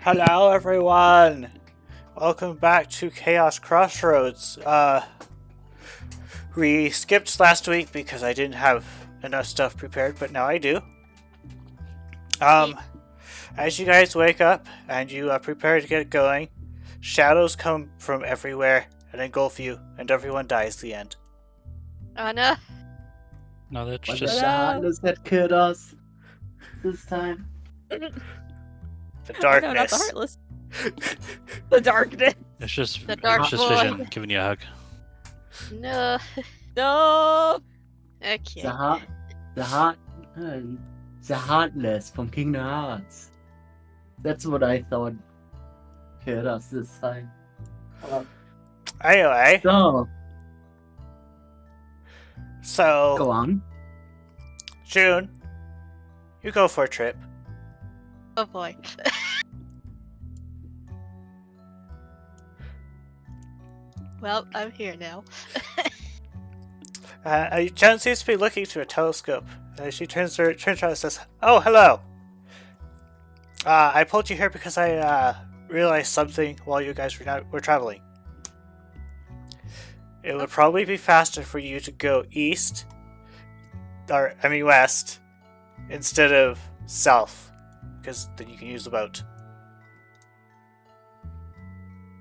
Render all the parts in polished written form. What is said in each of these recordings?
Hello everyone! Welcome back to Chaos Crossroads. We skipped last week because I didn't have enough stuff prepared, but now I do. As you guys wake up and you prepare to get going, shadows come from everywhere and engulf you, and everyone dies at the end. Oh no. No, that's Was just it the hotness that killed us this time? The No, not the darkness. heartless. The darkness. it's just The dark boy. vision giving you a hug. No. No. The Okay. the heartless from Kingdom Hearts. That's what I thought killed us this time. Anyway, So, go so on. June, you go for a trip. Oh boy. Well, I'm here now. Jen seems to be looking through a telescope. She turns around and says, "Oh, hello. I pulled you here because I realized something while you guys were traveling. It would probably be faster for you to go west, instead of south, because then you can use the boat."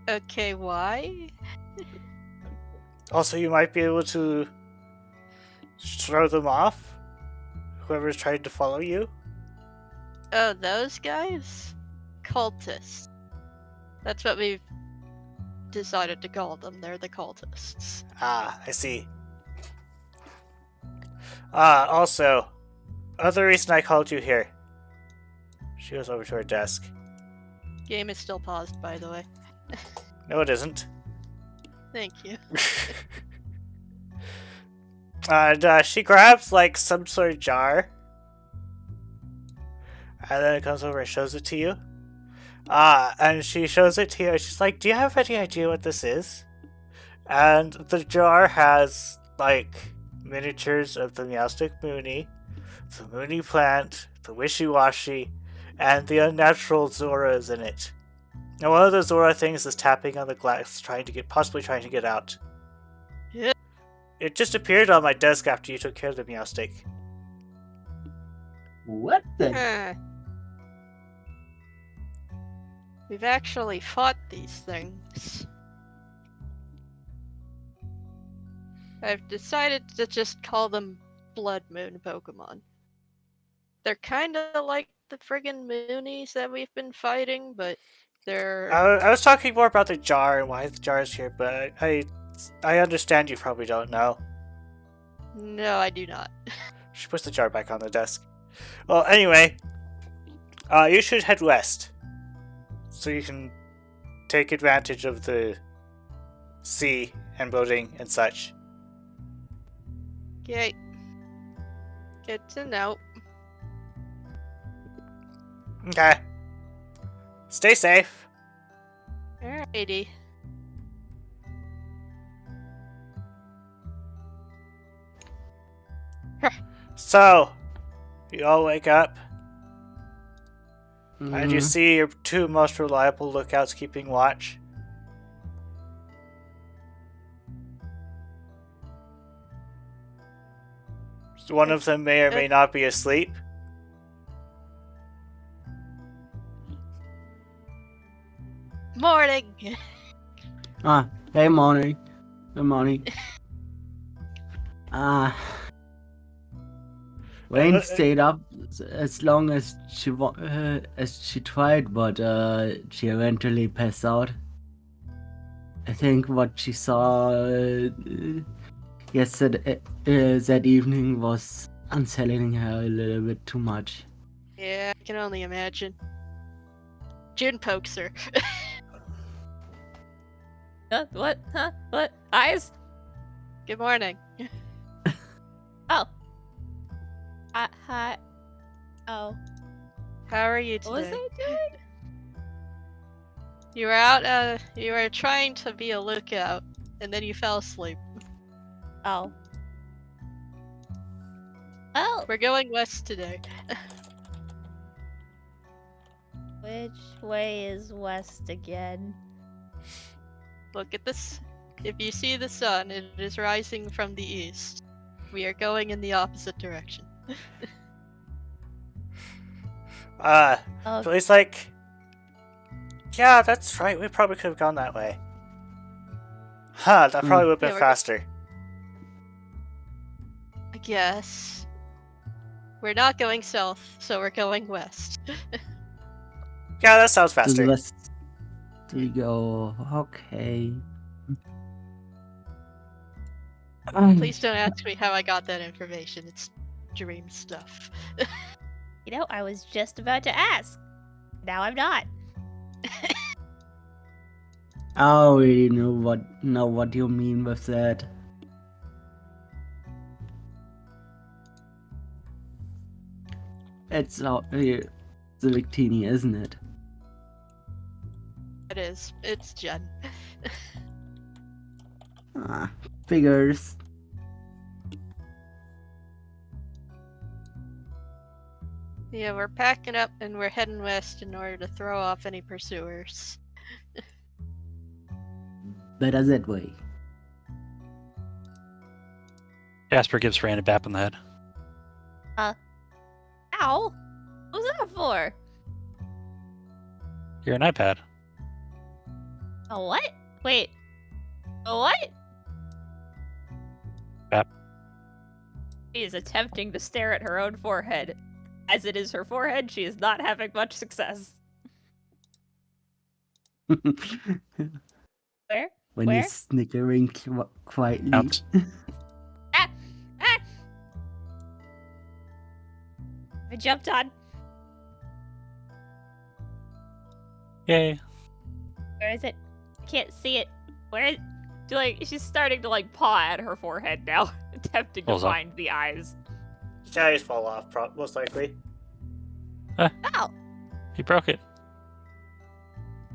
Okay, why? Also, you might be able to throw them off, whoever's trying to follow you. Oh, those guys? Cultists. That's what we've decided to call them. They're the cultists. Ah, I see. Also, other reason I called you here. She goes over to her desk. Game is still paused, by the way. No, it isn't. Thank you. And she grabs, like, some sort of jar. And then it comes over and shows it to you. And she shows it to you, and she's like, "Do you have any idea what this is?" And the jar has, like, miniatures of the Meowstic Mooney, the Mooney plant, the Wishy-Washy, and the unnatural Zoras in it. And one of the Zora things is tapping on the glass, possibly trying to get out. Yeah. It just appeared on my desk after you took care of the Meowstic. What the? Huh. We've actually fought these things. I've decided to just call them Blood Moon Pokemon. They're kinda like the friggin' Moonies that we've been fighting, but they're... I was talking more about the jar and why the jar is here, but I understand you probably don't know. No, I do not. She puts the jar back on the desk. Well, anyway, you should head west, so you can take advantage of the sea and boating and such. Okay. Good to know. Okay. Stay safe. Alrighty. So, you all wake up, and you see your two most reliable lookouts keeping watch. One of them may or may not be asleep. Morning! Hey, morning. Good morning. Wayne stayed up as long as she tried, but she eventually passed out. I think what she saw yesterday, that evening, was unsettling her a little bit too much. Yeah, I can only imagine. June pokes her. What? Huh? What? Eyes? Good morning. Oh. Hi. Oh. How are you What was today? I doing? You were out, you were trying to be a lookout, and then you fell asleep. Oh. Oh. We're going west today. Which way is west again? Look at this. If you see the sun, it is rising from the east. We are going in the opposite direction. Oh, Billy's like, yeah, that's right. We probably could have gone that way. Huh, that probably would have been Yeah, we're- faster. I guess. We're not going south, so we're going west. Yeah, that sounds To the faster. west we go. Okay. Please don't ask me how I got that information. It's dream stuff. you know, I was just about to ask. Now I'm not. I already know what you mean with that. It's out here, the Victini, isn't it? It is. It's Jen. Ah, figures. Yeah, we're packing up and we're heading west in order to throw off any pursuers. Better that way. Jasper gives Rand a bap on the head. Ow! What was that for? You're an iPad. A what? Wait. A what? Bap. She is attempting to stare at her own forehead. As it is her forehead, she is not having much success. Where? When Where? you're snickering quietly. Out. Ah! Ah! I jumped on. Yay. Where is it? I can't see it. Where is? She's starting to paw at her forehead now, attempting to Pulls up. find the eyes. The eyes fall off, most likely. Ow! He broke it.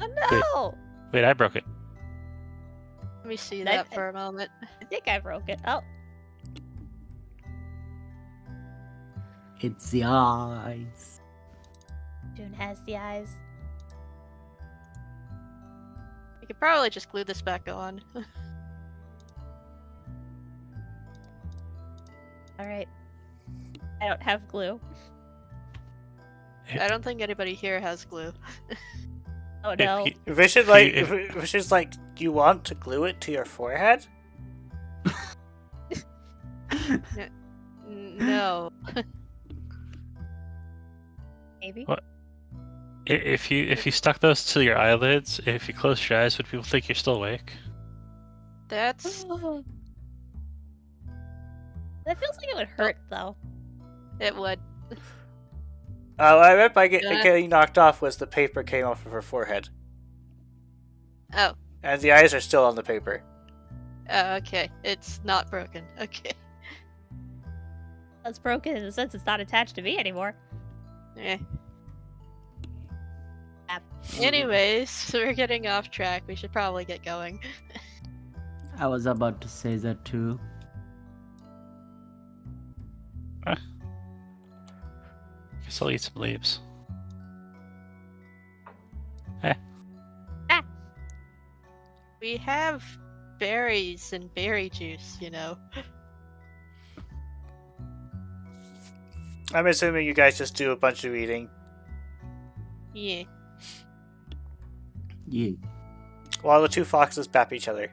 Oh no! Wait, I broke it. Let me see That- that for a moment. I think I broke it. Oh, It's the eyes. June has the eyes. We could probably just glue this back on. All right. I don't have glue. I don't think anybody here has glue. Oh no. Vision's like, do you want to glue it to your forehead? No. Maybe. What? If you stuck those to your eyelids, if you close your eyes, would people think you're still awake? That's... That feels like it would hurt though. It would. What I meant by Yeah. getting knocked off was the paper came off of her forehead. Oh. And the eyes are still on the paper. Oh, okay. It's not broken. Okay. It's broken in the sense it's not attached to me anymore. Eh. App. Anyways, so we're getting off track. We should probably get going. I was about to say that too. Guess I'll eat some leaves. We have berries and berry juice, you know. I'm assuming you guys just do a bunch of eating Yeah. Yeah. while the two foxes bap each other.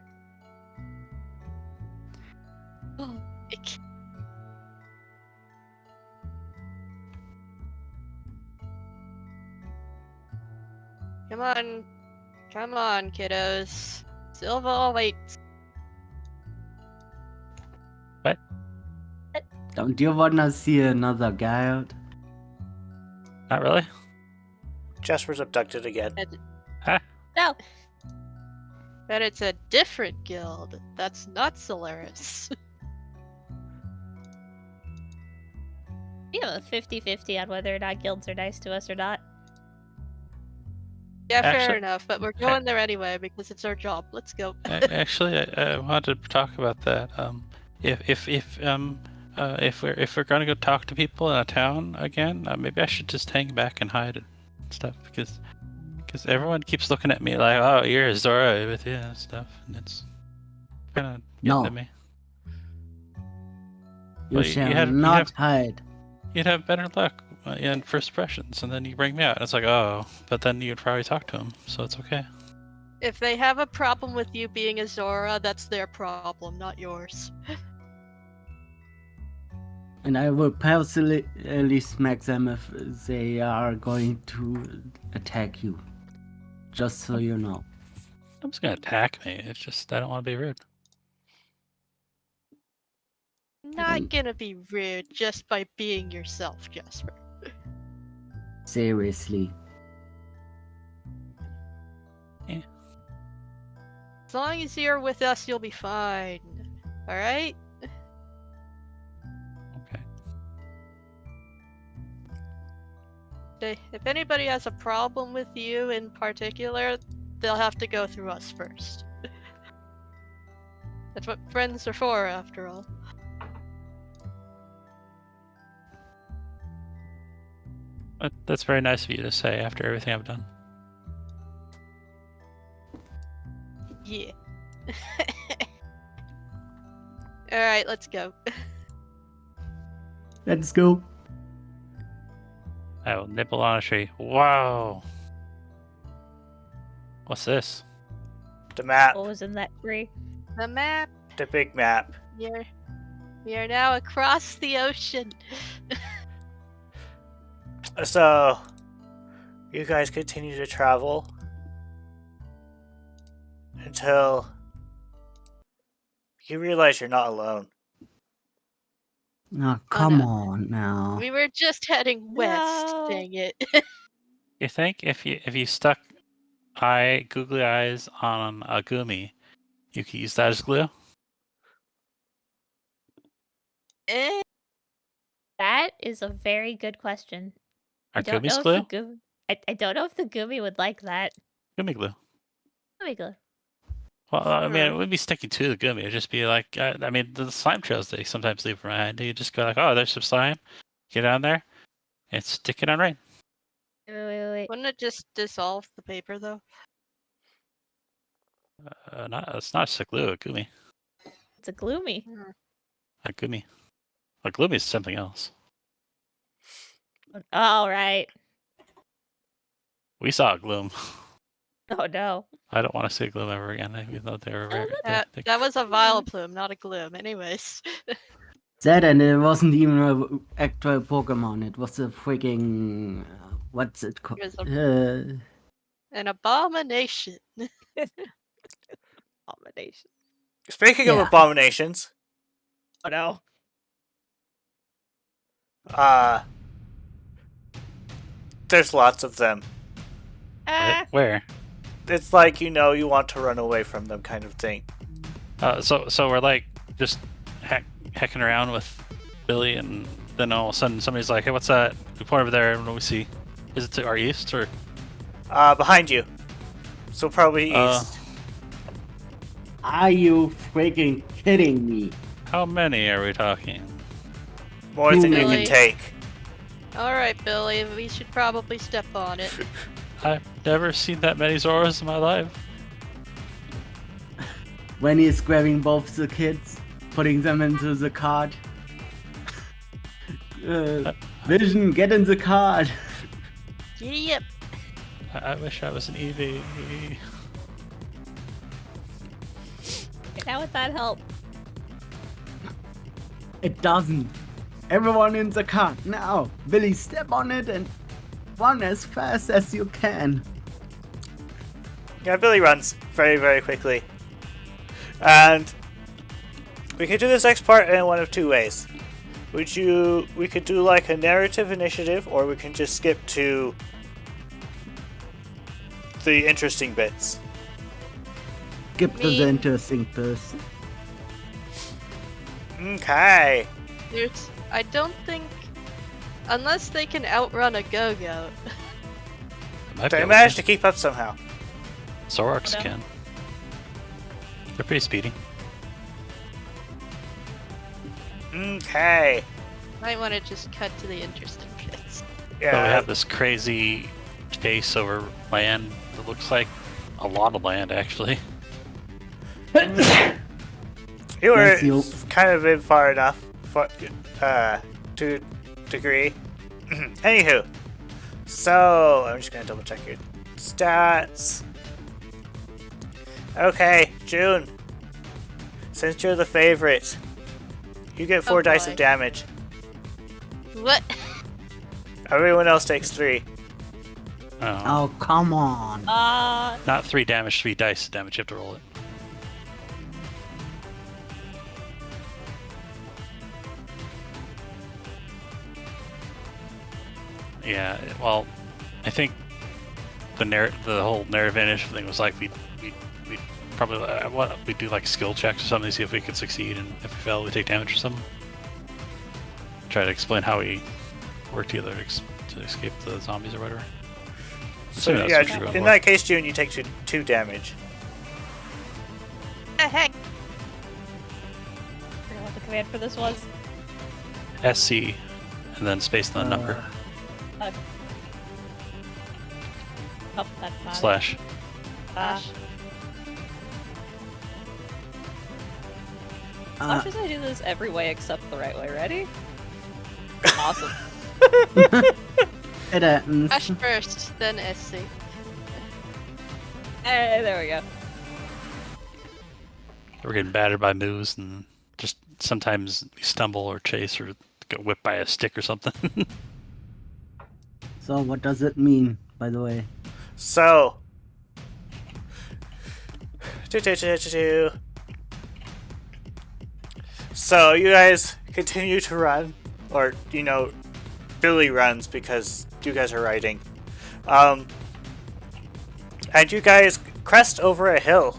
Come on, kiddos. Silva waits. Don't you wanna see another guy? Not really. Jasper's abducted again. No. But it's a different guild. That's not Solaris. We have a 50-50 on whether or not guilds are nice to us or not. Yeah, fair Actually- enough. But we're going there anyway because it's our job. Let's go. Actually, I wanted to talk about that. If we're gonna go talk to people in a town again, maybe I should just hang back and hide stuff because everyone keeps looking at me like, oh, you're Zora with you and stuff, and it's kind of getting No. to me. You Well, shall not hide. You'd have better luck in first impressions, and then you bring me out, and it's like, oh, but then you'd probably talk to him, so it's okay. If they have a problem with you being a Zora, that's their problem, not yours. And I will personally smack them if they are going to attack you. Just so you know. I'm just gonna attack me. It's just I don't want to be rude. Not gonna be rude just by being yourself, Jasper. Seriously. As long as you're with us, you'll be fine. Alright? Okay. If anybody has a problem with you in particular, they'll have to go through us first. That's what friends are for, after all. That's very nice of you to say after everything I've done. Yeah. Alright, let's go. Let's go. I will nibble on a tree. Wow. What's this? The map. What was in that tree? The map. The big map. We are now across the ocean. So, you guys continue to travel until you realize you're not alone. Oh, come no. on now. We were just heading west, No. dang it. You think if you stuck googly eyes on a gumi, you could use that as glue? Eh, That is a very good question. Are I don't gummies know glue? if the I don't know if the Gumi would like that. Gummy glue. Gumi glue. Well, I mean, it would be sticking to the gummy. It'd just be like, I mean, the slime trails they sometimes leave behind. You just go like, oh, there's some slime. Get down there and stick it on right. Wait. wouldn't it just dissolve the paper, though? It's not just a glue, a gummy. It's a gloomy. A gummy. A gloomy is something else. All right. We saw a gloom. Oh no. I don't want to see a gloom ever again, even though they were very. That was a Vileplume, not a Gloom. Anyways. That, and it wasn't even an actual Pokemon. It was a freaking what's it called? It was an abomination. Abomination. Speaking of Yeah. abominations, Oh no. there's lots of them. Where? It's like, you want to run away from them kind of thing. So we're like just hecking around with Billy, and then all of a sudden somebody's like, "Hey, what's that?" We point over there, and what do we see? Is it to our east or? Behind you. So probably east. Are you freaking kidding me? How many are we talking? More than you Really? can take. Alright, Billy, we should probably step on it. I've never seen that many Zoras in my life. When he's grabbing both the kids, putting them into the cart. Vision, get in the cart. Yep. I wish I was an EV. How would that help? It doesn't. Everyone in the cart now. Billy, step on it and run as fast as you can. Yeah, Billy runs very, very quickly. And we could do this next part in one of two ways. We could do like a narrative initiative, or we can just skip to the interesting bits. Skip to the interesting bits. Okay. I don't think... Unless they can outrun a Go-Goat. They managed to keep up somehow. Zoroarks No. can. They're pretty speedy. Okay. Might want to just cut to the interesting bits. So we Yeah. have this crazy chase over land. It looks like a lot of land, actually. You were Yes, you- kind of in far enough for to degree. Anywho, so I'm just gonna double check your stats. Okay, June. Since you're the favorite, you get 4 dice boy. of damage. What? Everyone else takes 3. Oh. Oh, come on. Not 3 damage, 3 dice damage. You have to roll it. Yeah, well, I think the whole narrative initiative thing was like we probably we do like skill checks or something to see if we could succeed, and if we fail, we take damage or something. Try to explain how we work together to escape the zombies or whatever. So Assuming that's yeah, what you're going in for. that case, June, you take 2 damage. Heck. I forgot what the command for this was. SC, and then space and the number Oh, that's not slash. it. Gosh. Watch as I do this every way except the right way. Ready? Awesome. It happens. Ash first, then SC. Hey, there we go. We're getting battered by moves, and just sometimes we stumble or chase or get whipped by a stick or something. So what does it mean, by the way? So, so you guys continue to run, or Billy runs because you guys are riding, and you guys crest over a hill,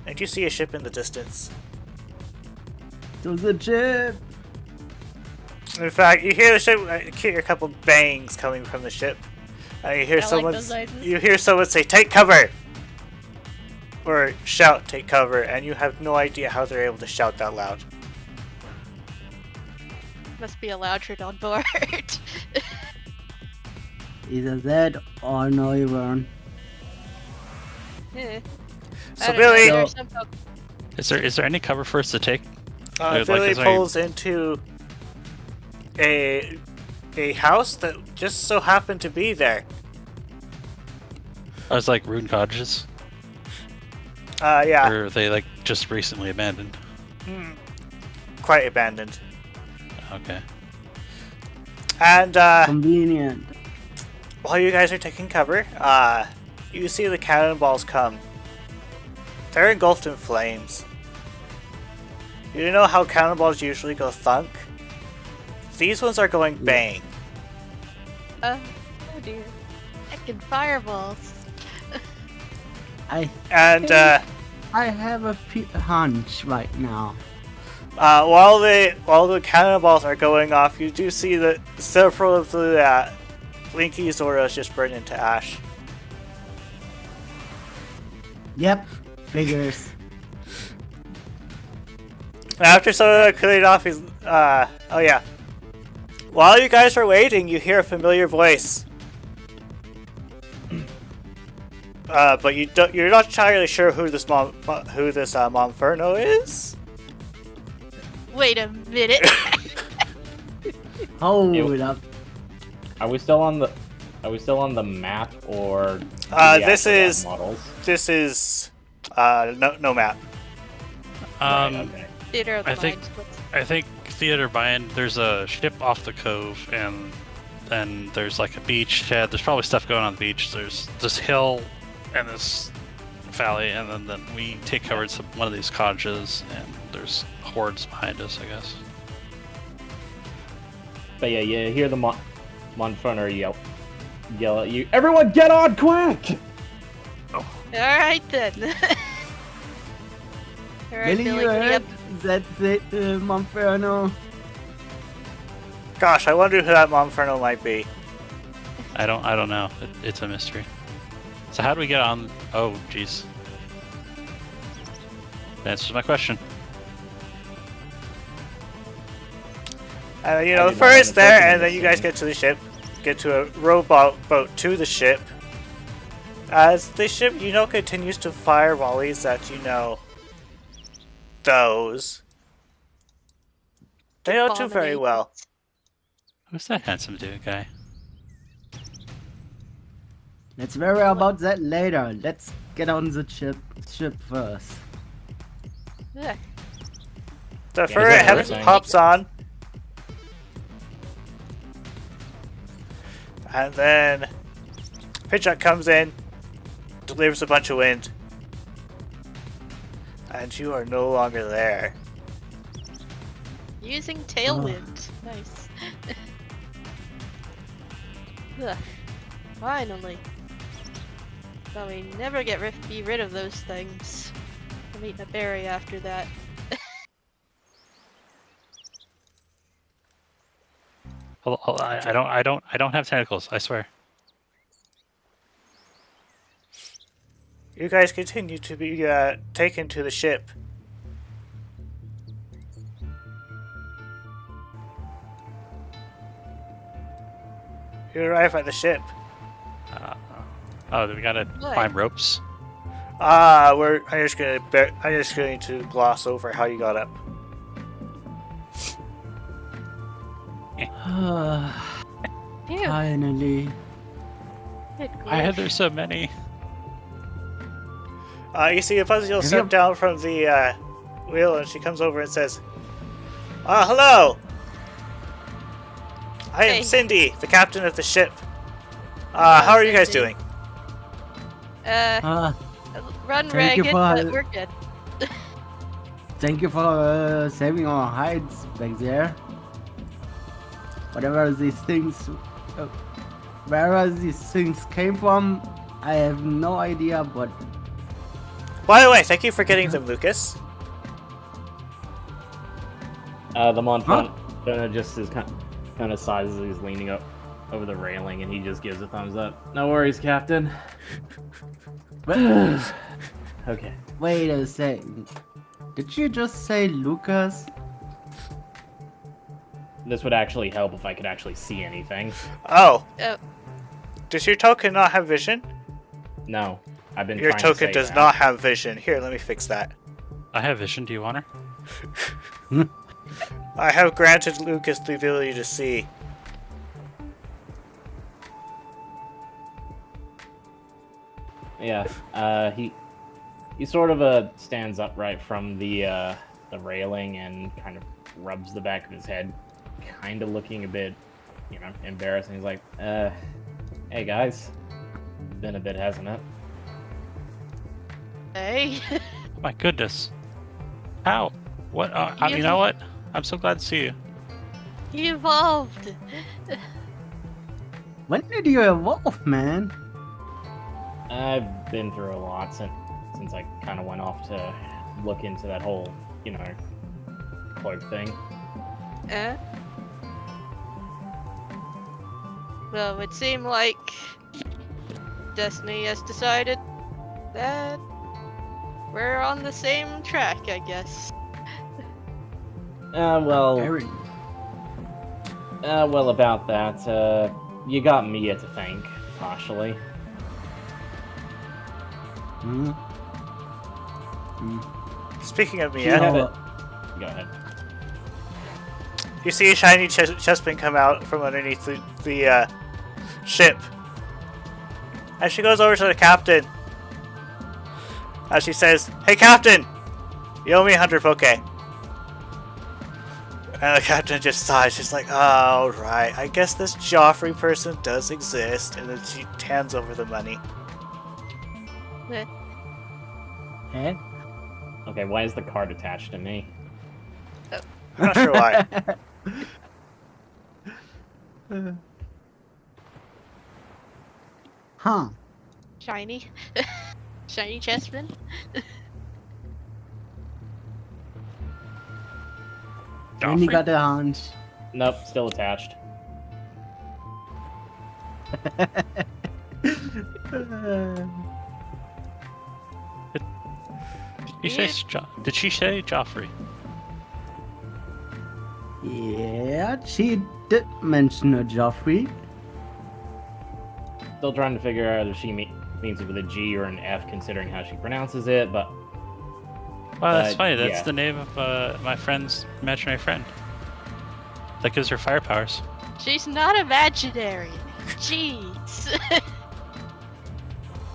and you see a ship in the distance. To the ship! In fact, you hear the ship. You hear a couple bangs coming from the ship, and you hear I like someone. those noises. You hear someone say, "Take cover!" or shout, "Take cover!" and you have no idea how they're able to shout that loud. Must be a Loudred on board. Either that or no, you weren't. Eh. So I don't know, Billy, there are some folk- Is there any cover for us to take? Like, Billy is there any- pulls into a house that just so happened to be there. I was like ruined cottages, Yeah, or are they like just recently abandoned? quite abandoned. Okay. And Convenient. while you guys are taking cover, you see the cannonballs come. They're engulfed in flames. You know how cannonballs usually go thunk? These ones are going bang. oh dear. heckin' fireballs. I And I have a hunch right now. while the cannonballs are going off, you do see that several of the Blinky Zoras just burn into ash. Yep, figures. And after Soda cleared off his, oh yeah. While you guys are waiting, you hear a familiar voice. But you're not entirely sure who this Monferno is. Wait a minute. Hold up. Are we still on the map, or do we This actually have is- models? This is no map. Right, okay. Theater of the I think- Mind splits. I think Theater Bind, there's a ship off the cove, and then there's like a beachhead. There's probably stuff going on the beach. There's this hill and this valley, and then we take cover at one of these cottages, and there's hordes behind us, I guess. But yeah, you hear the Monferno yell at you. Everyone, get on quick! Alright then. Alright, Billy, Billy, you giddy heard up. that Monferno? Gosh, I wonder who that Monferno might be. I don't know. It's a mystery. So how do we get on? Oh, jeez. That answers my question. You I know, did not first understand there, the and then you guys mystery. get to the ship. get to a rowboat boat to the ship. As the ship, continues to fire volleys at, those. They don't do very well. Who's that handsome dude guy? Let's worry about that later. Let's get on the ship first. Yeah. The that's ferret what we're saying. hops on. And then Pidgeot comes in, delivers a bunch of wind. And you are no longer there. Using tailwind. Nice. Ugh. Finally. But we never be rid of those things. I'm eating a berry after that. I don't have tentacles. I swear. You guys continue to be taken to the ship. You arrive at the ship. Oh, we gotta What? climb ropes. I'm just going to gloss over how you got up. Phew. Finally. Good I had grief. there's so many. You see a Buzzkill step down from the wheel, and she comes over and says, hello! I am Hey. Cindy, the captain of the ship. How are you guys Cindy. doing? Run Thank you ragged, for- but we're good. Thank you for saving our hides back there. Whatever these things, wherever these things came from, I have no idea. But By the way, thank you for getting them, Lucas. The Monfront just is kind of sighs as he's leaning up over the railing, and he just gives a thumbs up. No worries, Captain. Okay. wait a second. Did you just say Lucas? This would actually help if I could actually see anything. Oh, Oh, does your token not have vision? No, I've been. Your trying token to say does that. not have vision. Here, let me fix that. I have vision. Do you want her? I have granted Lucas the ability to see. Yeah. He sort of stands upright from the railing and kind of rubs the back of his head, kind of looking a bit, embarrassed. And he's like, "Hey guys, been a bit, hasn't it?" hey. My goodness. How? What? You You- know what? I'm so glad to see you. He evolved. When did you evolve, man? I've been through a lot since I kind of went off to look into that whole, cloak thing. Eh? Well, it would seem like Destiny has decided that we're on the same track, I guess. Very. Well, about that, you got Mia to thank, partially. Hmm. Speaking of You Mia, have it. Go ahead. you see a shiny chestplate come out from underneath the ship. And she goes over to the captain. And she says, "Hey, Captain! You owe me 100 Poke." And the captain just sighs. She's like, "Oh, right. I guess this Joffrey person does exist." And then she hands over the money. Eh? Eh? Okay, why is the card attached to me? I'm not sure why. Huh. Shiny. Shiny chestman. Only Joffrey? got a hunch. Nope, still attached. Did she say Joffrey? Yeah, she did mention a Joffrey. Still trying to figure out if she means it with a G or an F, considering how she pronounces it. But Well, that's funny. That's yeah. the name of my friend's imaginary friend. That gives her fire powers. She's not imaginary. Jeez.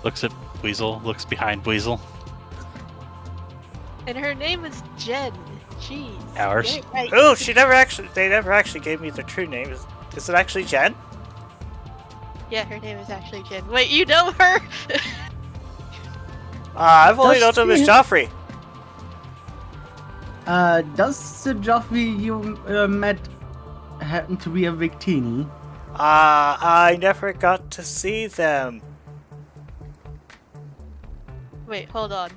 Looks at Weasel. Looks behind Weasel. And her name is Jen. Jeez. Ours. Get it right. Oh, they never actually gave me the true name. Is it actually Jen? Yeah, her name is actually Jen. Wait, you know her? I've only known Does him as she- Joffrey. Does the Joffrey you met happen to be a Victini? I never got to see them. Wait, hold on.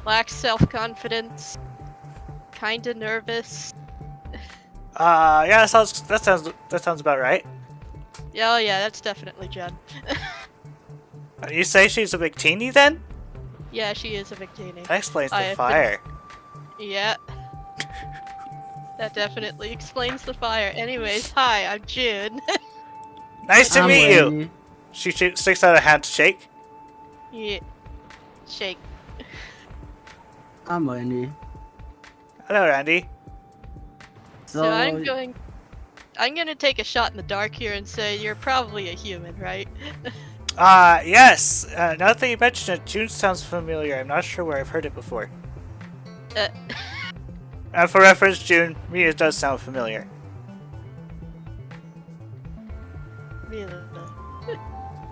Lacks self-confidence. Kinda nervous. Yeah, that sounds about right. Yeah, oh yeah, that's definitely Jen. You say she's a Victini then? Yeah, she is a Victini. That explains I the have fire. Yeah. That definitely explains the fire. Anyways, hi, I'm June. Nice to I'm meet you. Wendy. She sticks out a hand to shake. Yeah. Shake. I'm Wendy. Hello, Randy. So I'm gonna take a shot in the dark here and say you're probably a human, right? Yes. Now that you mention it, June sounds familiar. I'm not sure where I've heard it before. And for reference, June, me, it does sound familiar. Really?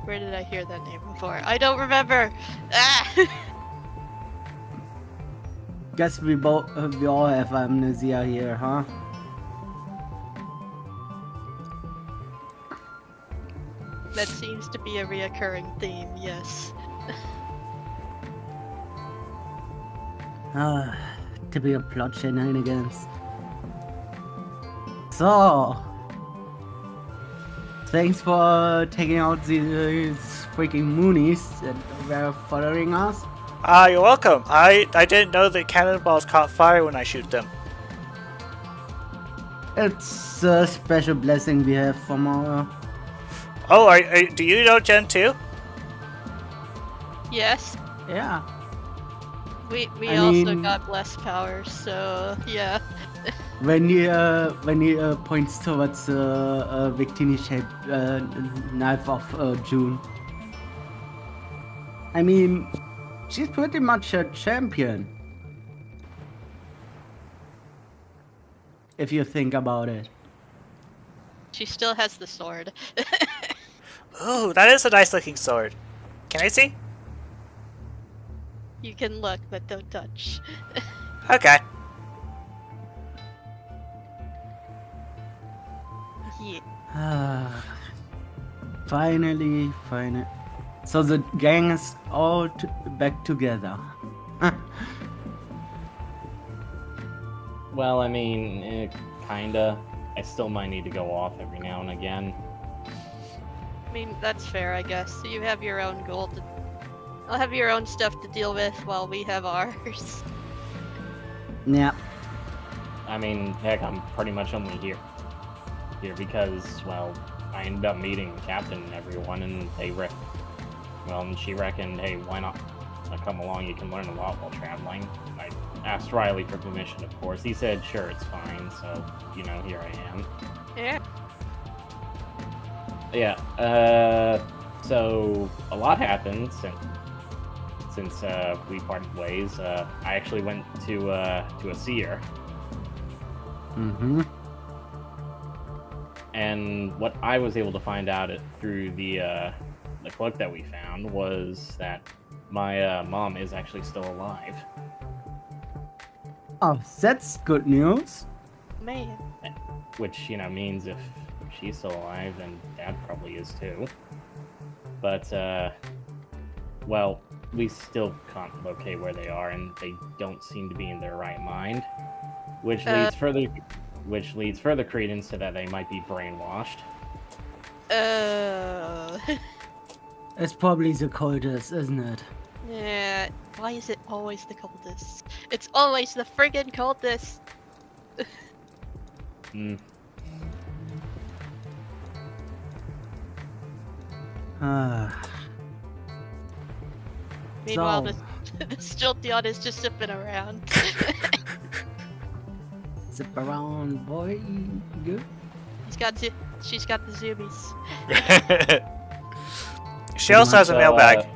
Where did I hear that name before? I don't remember. Ah! Guess we all have amnesia here, huh? That seems to be a reoccurring theme. Yes. Typical plot shenanigans. So, thanks for taking out these freaking Moonies that were following us. You're welcome. I didn't know that cannonballs caught fire when I shoot them. It's a special blessing we have from our... Oh, do you know Jen too? Yes. Yeah. We I also mean- got blessed powers, so yeah. When he points towards a Victini-shaped knife of June. I mean, she's pretty much a champion. If you think about it. She still has the sword. Ooh, that is a nice looking sword. Can I see? You can look, but don't touch. Okay. Yeah. Finally. So the gang is all back together. Well, I mean, kinda. I still might need to go off every now and again. I mean, that's fair, I guess. You have your own goal to... I'll have your own stuff to deal with while we have ours. Yeah. I mean, heck, I'm pretty much only here because, well, I ended up meeting the captain and everyone, and and she reckoned, hey, why not come along? You can learn a lot while traveling. I asked Riley for permission, of course. He said, sure, it's fine. So, here I am. Yeah. Yeah. So a lot happened since we parted ways. I actually went to a seer. Mm-hmm. And what I was able to find out through the cloak that we found was that my mom is actually still alive. Oh, that's good news. Man. Which, means if she's still alive, then Dad probably is too. But, well, we still can't locate where they are, and they don't seem to be in their right mind. Which leads further credence to that they might be brainwashed. It's probably the cultists, isn't it? Yeah. Why is it always the cultists? It's always the friggin' cultists! Meanwhile, So- the Stiltion is just zipping around. Zip around, boy. Good. She's got the zoomies. She also has a mailbag.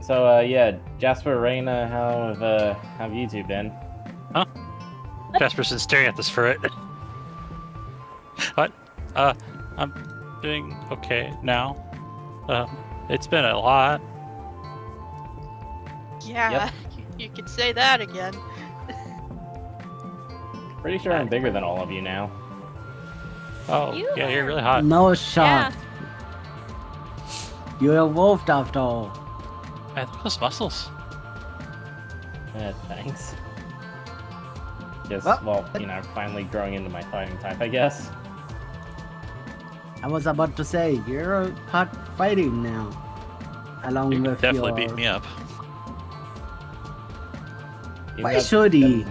Yeah, Jasper, Reina, how have you two been? Jasper's been staring at this ferret. What? I'm doing okay now. It's been a lot. Yeah, Yep. you could say that again. Pretty sure I'm bigger than all of you now. Oh, You yeah, you're are- really hot. No shot. Yeah. You evolved after all. Man, look at those muscles. Thanks. Just, Well, finally growing into my fighting type, I guess. I was about to say, you're hot fighting now. Along You with definitely your... beat me up. You've Why got- should he?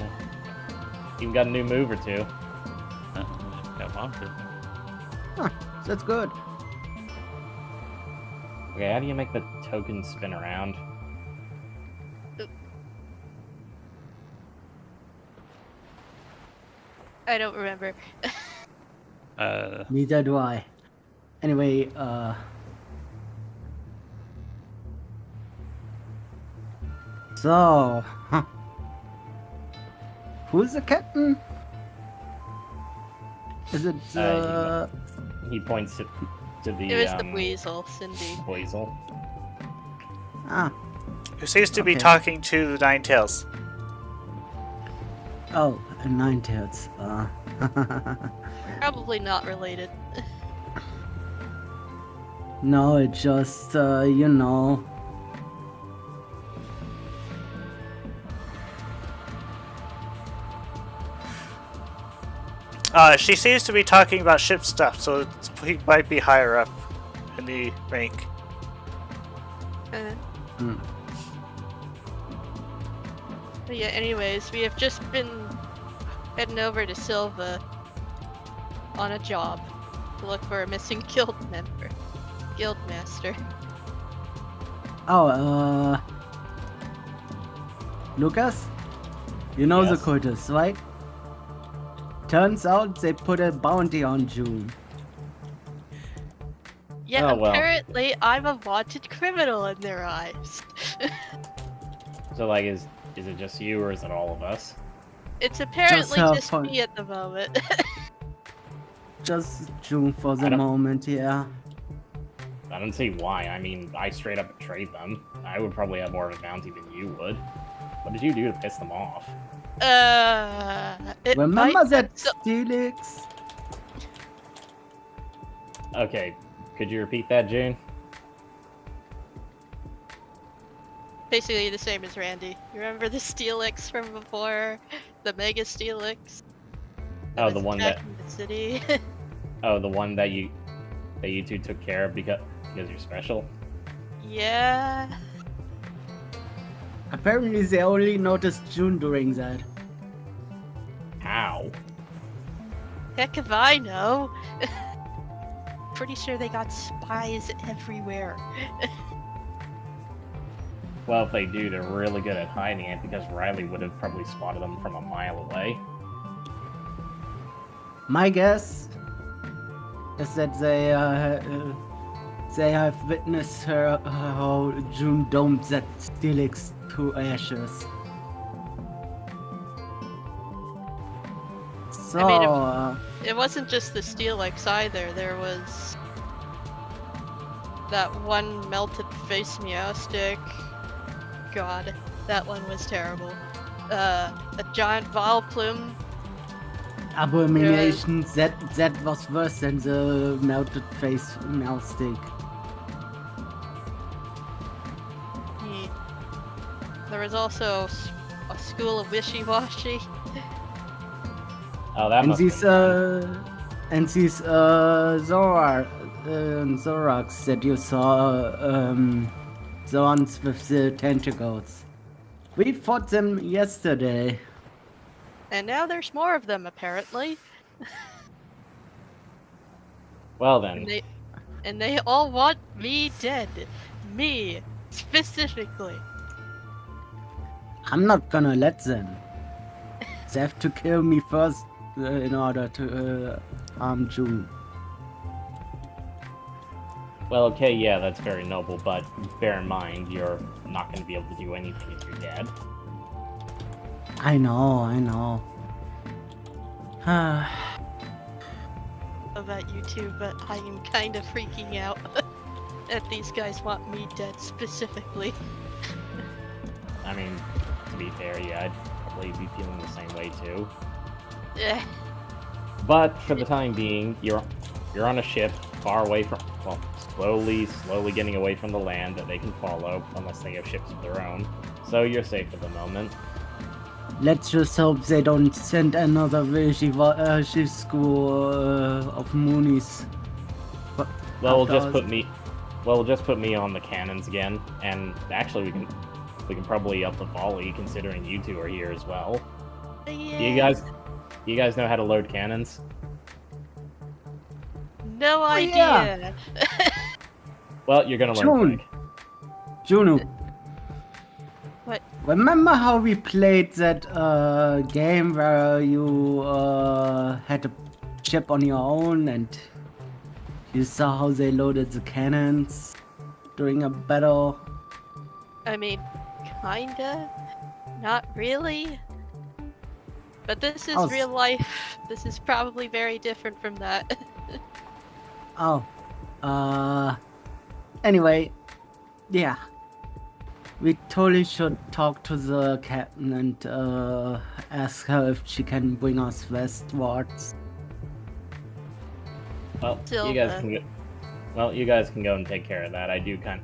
You've got a new move or two. Got mom too. That's good. Okay, how do you make the token spin around? I don't remember. Neither do I. Anyway, So, who's the captain? Is it, He points to the. It was the weasel, Cindy. Weasel. Who seems to be Okay. talking to the Ninetales. Oh, a Ninetales. Probably not related. No, it just, She seems to be talking about ship stuff, so he might be higher up in the rank. Hmm. But yeah, anyways, we have just been heading over to Silva on a job to look for a missing guild member. Guild master. Oh, Lucas? You know the Yes. cultists, right? Turns out they put a bounty on June. Yeah, Oh, well. apparently I'm a wanted criminal in their eyes. So, like, is it just you or is it all of us? It's apparently have just fun. me at the moment. Just June for the I don't- moment, yeah. I don't see why. I mean, I straight up betrayed them. I would probably have more of a bounty than you would. What did you do to piss them off? It Remember might that have so- Steelix? Okay, could you repeat that, June? basically the same as Randy. You remember the Steelix from before? The Mega Steelix? Oh, was the one that. attacking the city? Oh, the one that you two took care of because you're special. Yeah. Apparently they only noticed June during that. How? Heck if I know. Pretty sure they got spies everywhere. Well, if they do, they're really good at hiding it because Riley would have probably spotted them from a mile away. My guess is that they have witnessed how June domed that Steelix to ashes. So, I mean, It wasn't just the Steelix either. There was that one melted face Meowstick. God, that one was terrible. A giant Vileplume. abomination, that was worse than the melted face Meowstick. There was also a school of Wishy-Washy. Oh, that And must these Zorax that you saw, the ones with the tentacles. We fought them yesterday. And now there's more of them, apparently. Well And then, and they all want me dead. Me, specifically. I'm not gonna let them. They have to kill me first in order to harm June. Well, okay, yeah, that's very noble, but bear in mind, you're not going to be able to do anything if you're dead. I know. About you two, but I am kind of freaking out that these guys want me dead specifically. I mean, to be fair, yeah, I'd probably be feeling the same way too. Eh, But for the time being, you're on a ship far away from, well, slowly getting away from the land that they can follow, unless they have ships of their own. So you're safe at the moment. Let's just hope they don't send another school of Moonies. Well, we'll just After put me on the cannons again, and actually we can probably up the volley considering you two are here as well. yeah. Do you guys know how to load cannons? No idea. yeah. Well, you're gonna learn June. quick. Juno. What? Remember how we played that game where you had a ship on your own and you saw how they loaded the cannons during a battle? I mean, kinda. Not really. But this is Oh, real life. This is probably very different from that. Oh. Anyway, yeah. We totally should talk to the captain and ask her if she can bring us westwards. Well, Still, you guys can go. Well, you guys can go and take care of that. I do kind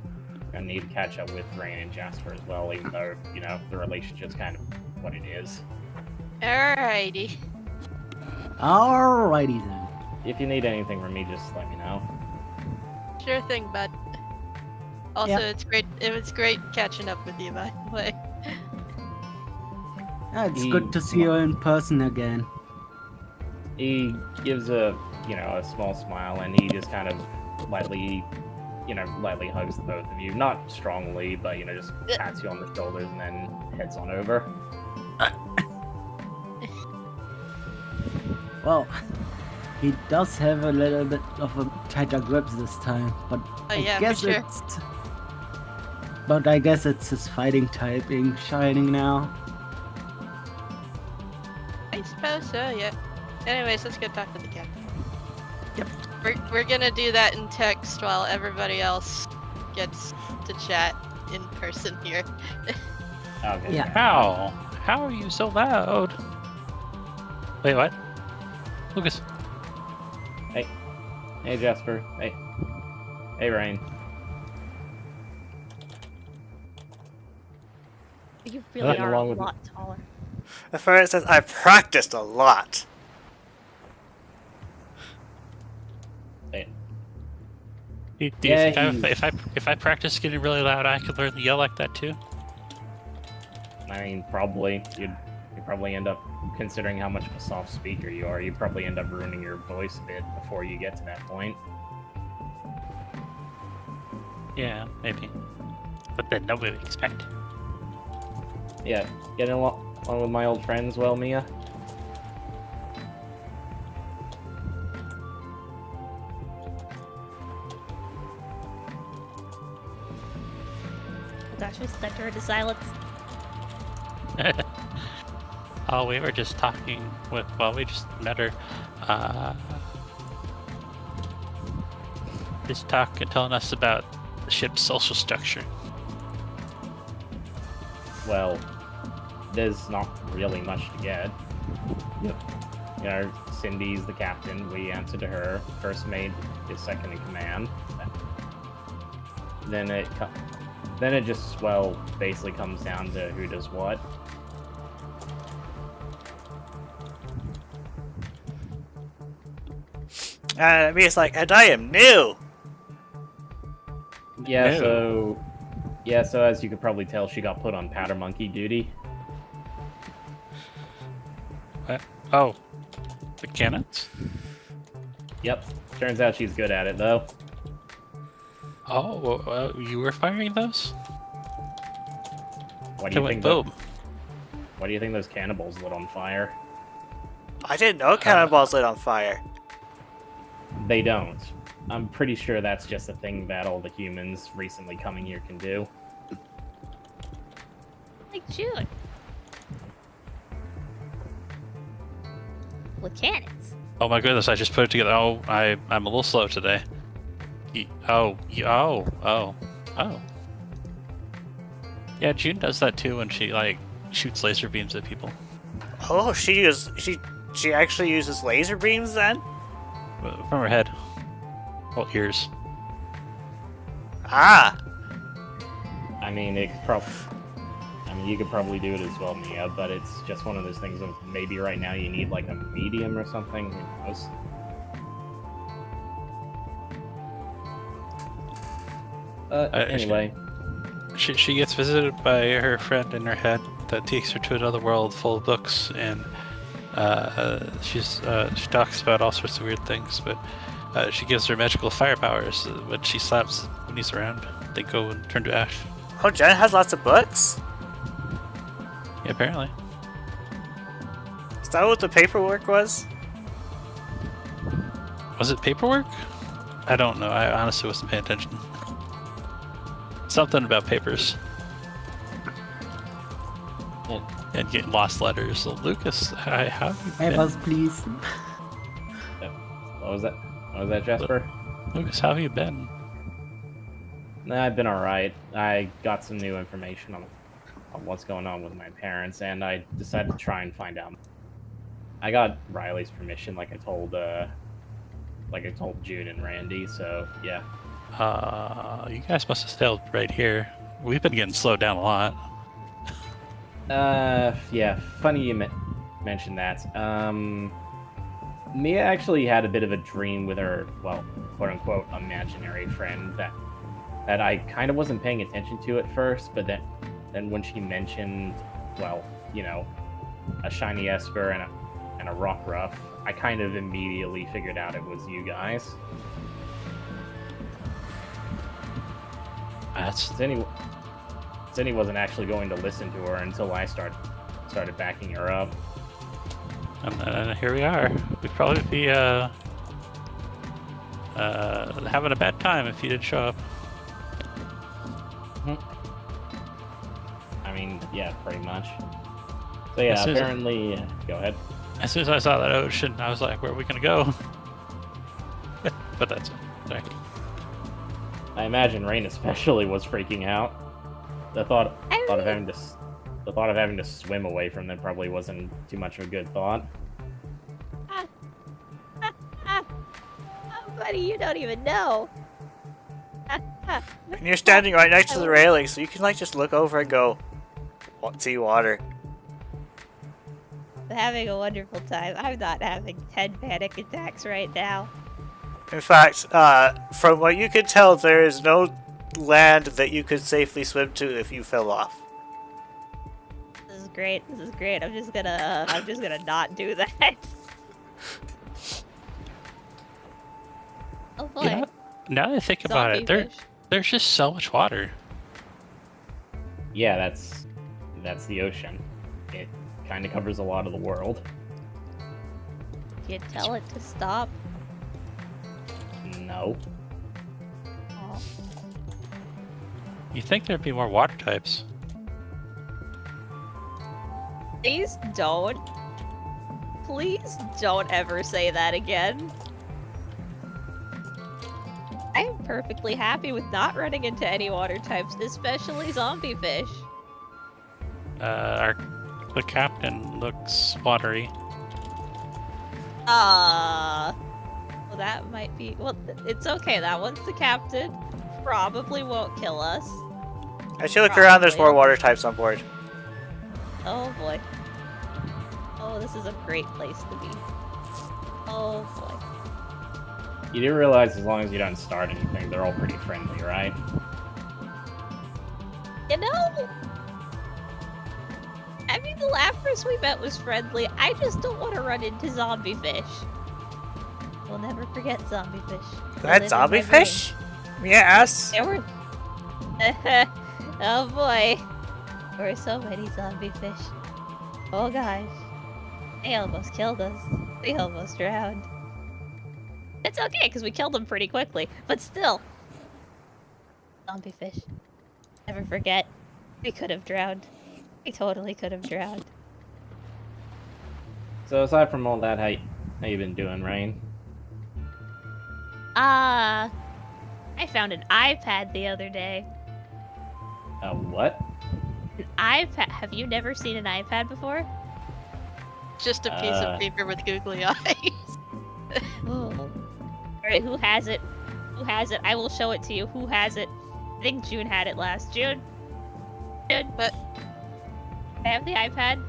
of need to catch up with Rain and Jasper as well, even though the relationship's kind of what it is. Alrighty. Alrighty then. If you need anything from me, just let me know. Sure thing, bud. Also, Yeah. it's great. It was great catching up with you, by the way. Yeah, it's good to see you in person again. He gives a small smile, and he just kind of lightly hugs the both of you. Not strongly, but just pats you on the shoulders and then heads on over. Well, he does have a little bit of a tighter grip this time, but Oh yeah, for sure. But I guess it's his fighting typing shining now. I suppose so. Yeah. Anyways, let's go talk to the captain. Yep. We're gonna do that in text while everybody else gets to chat in person here. Okay. Yeah. How are you so loud? Wait, what? Lucas. Hey, Jasper. Hey, Rain. You really Nothing are a wrong with lot taller. At first it says, I practiced a lot. Hey. Do you Yeah, think if I practice getting really loud, I could learn to yell like that too? I mean, probably. You'd probably end up, considering how much of a soft speaker you are, you'd probably end up ruining your voice a bit before you get to that point. Yeah, maybe. But then nobody would expect. Yeah, getting along with my old friends, well, Mia? Gosh, we stuck her into silence. Oh, we were just talking with. Well, we just met her. Just telling us about the ship's social structure. Well, there's not really much to get. Yep. Cindy's the captain. We answer to her. First mate is second in command. Then it just basically comes down to who does what. And Mia's like, and I am new. Yeah. No. So as you could probably tell, she got put on powder monkey duty. Oh, the cannons? Yep. Turns out she's good at it though. Oh, you were firing those? What do They you went think? boom. What do you think those cannibals lit on fire? I didn't know cannonballs lit on fire. They don't. I'm pretty sure that's just a thing that all the humans recently coming here can do. Like June. With cannons. Oh my goodness, I just put it together. Oh, I'm a little slow today. Oh. Yeah, June does that too when she like shoots laser beams at people. Oh, she actually uses laser beams then? From her head. Well, ears. Ah, I mean, you could probably do it as well, Mia, but it's just one of those things of maybe right now you need like a medium or something. Who knows? Anyway. She gets visited by her friend in her head that takes her to another world full of books, and she talks about all sorts of weird things, but she gives her magical fire powers. When she slaps when he's around, they go and turn to ash. oh, Jen has lots of books? Yeah, apparently. Is that what the paperwork was? Was it paperwork? I don't know. I honestly wasn't paying attention. Something about papers. And getting lost letters. So, Lucas, how have you been? Papers, please. What was that? What was that, Jasper? Lucas, how have you been? Nah, I've been alright. I got some new information on what's going on with my parents, and I decided to try and find out. I got Riley's permission, like I told June and Randy. So yeah. You guys must have sailed right here. We've been getting slowed down a lot. Yeah. Funny you mentioned that. Mia actually had a bit of a dream with her, well, quote unquote, imaginary friend that I kind of wasn't paying attention to at first, but then when she mentioned, well, you know, a shiny Esper and a rock ruff, I kind of immediately figured out it was you guys. Zinni wasn't actually going to listen to her until I started backing her up. And here we are. We'd probably be having a bad time if you didn't show up. I mean, yeah, pretty much. So yeah, apparently, go ahead. As soon as I saw that ocean, I was like, where are we gonna go? But that's it. Sorry. I imagine Rain especially was freaking out. The thought of having to swim away from them probably wasn't too much of a good thought. Oh, buddy, you don't even know. And you're standing right next to the railing, so you can like just look over and go, see water. I'm having a wonderful time. I'm not having 10 panic attacks right now. In fact, from what you can tell, there is no land that you could safely swim to if you fell off. This is great. This is great. I'm just gonna not do that. Oh boy. You know, now that I think about it, there's just so much water. Yeah, that's the ocean. It kind of covers a lot of the world. Can you tell it to stop? No. Oh. You think there'd be more water types? Please don't. Please don't ever say that again. I am perfectly happy with not running into any water types, especially zombie fish. The captain looks watery. Well, that might be. Well, it's okay. That one's the captain. Probably won't kill us. As you look around, there's more water types on board. Oh boy. Oh, this is a great place to be. Oh boy. You do realize as long as you don't start anything, they're all pretty friendly, right? You know, I mean, the Lapras we met was friendly. I just don't want to run into zombie fish. We'll never forget zombie fish. That zombie fish? Yes. There were. Oh boy. There were so many zombie fish. Oh gosh. They almost killed us. They almost drowned. It's okay, because we killed them pretty quickly. But still. Zombie fish. Never forget. We could have drowned. We totally could have drowned. So aside from all that, how you been doing, Rain? I found an iPad the other day. A what? An iPad. Have you never seen an iPad before? Just a piece of paper with googly eyes. Oh. Alright, who has it? Who has it? I will show it to you. Who has it? I think June had it last. June? But I have the iPad.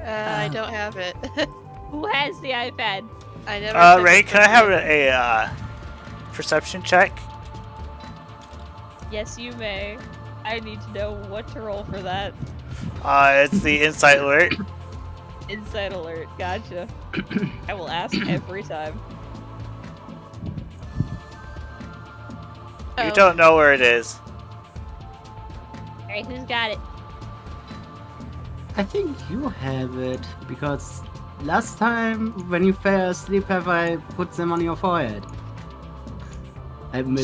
I don't have it. Who has the iPad? I never. took Ray, it can I from have you. a perception check? Yes, you may. I need to know what to roll for that. It's the insight alert. Insight alert. Gotcha. I will ask every time. You Oh. don't know where it is. Alright, who's got it? I think you have it, because last time when you fell asleep, have I put them on your forehead?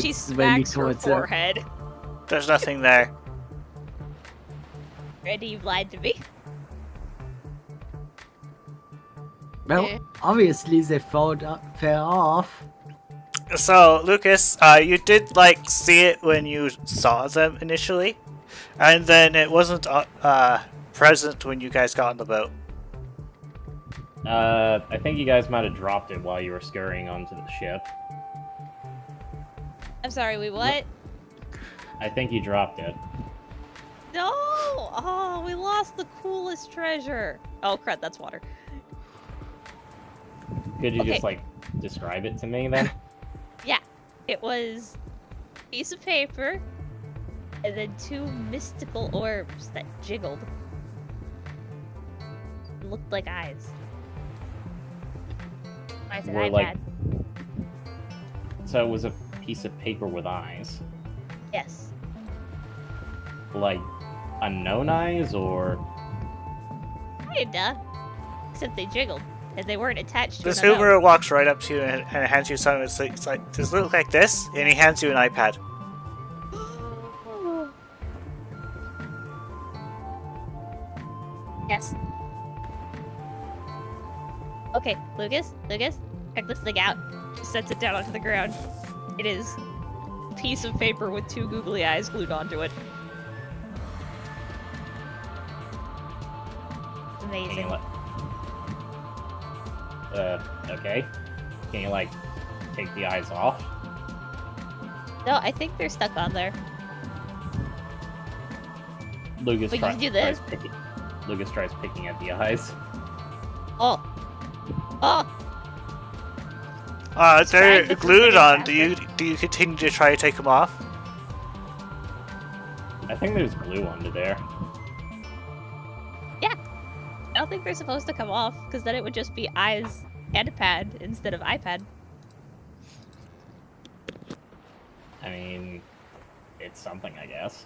She smacks her forehead. There's nothing there. Randy, you've lied to me. Well, Okay. obviously they fell off. So, Lucas, you did like see it when you saw them initially, and then it wasn't present when you guys got on the boat. I think you guys might have dropped it while you were scurrying onto the ship. I'm sorry, we what? I think you dropped it. No! Oh, we lost the coolest treasure. Oh crap, that's water. Could you Okay. just like describe it to me then? Yeah, it was a piece of paper and then two mystical orbs that jiggled. Looked like eyes. I said Were iPad. like- So it was a piece of paper with eyes. Yes. Like unknown eyes or Kinda. Except they jiggled. And they weren't attached to This another. Uber walks right up to you and hands you something. It's like, does it look like this? And he hands you an iPad. Yes. Okay, Lucas, check this thing out. She sets it down onto the ground. It is a piece of paper with two googly eyes glued onto it. can you Amazing. like okay. Can you like take the eyes off? No, I think they're stuck on there. Lucas But you tries, can do this. Lucas tries picking at the eyes. Oh. Oh! They're Describe the glued on. specific Do you continue to try to take them off? I think there's glue under there. I don't think they're supposed to come off, because then it would just be eyes and a pad instead of iPad. I mean, it's something, I guess.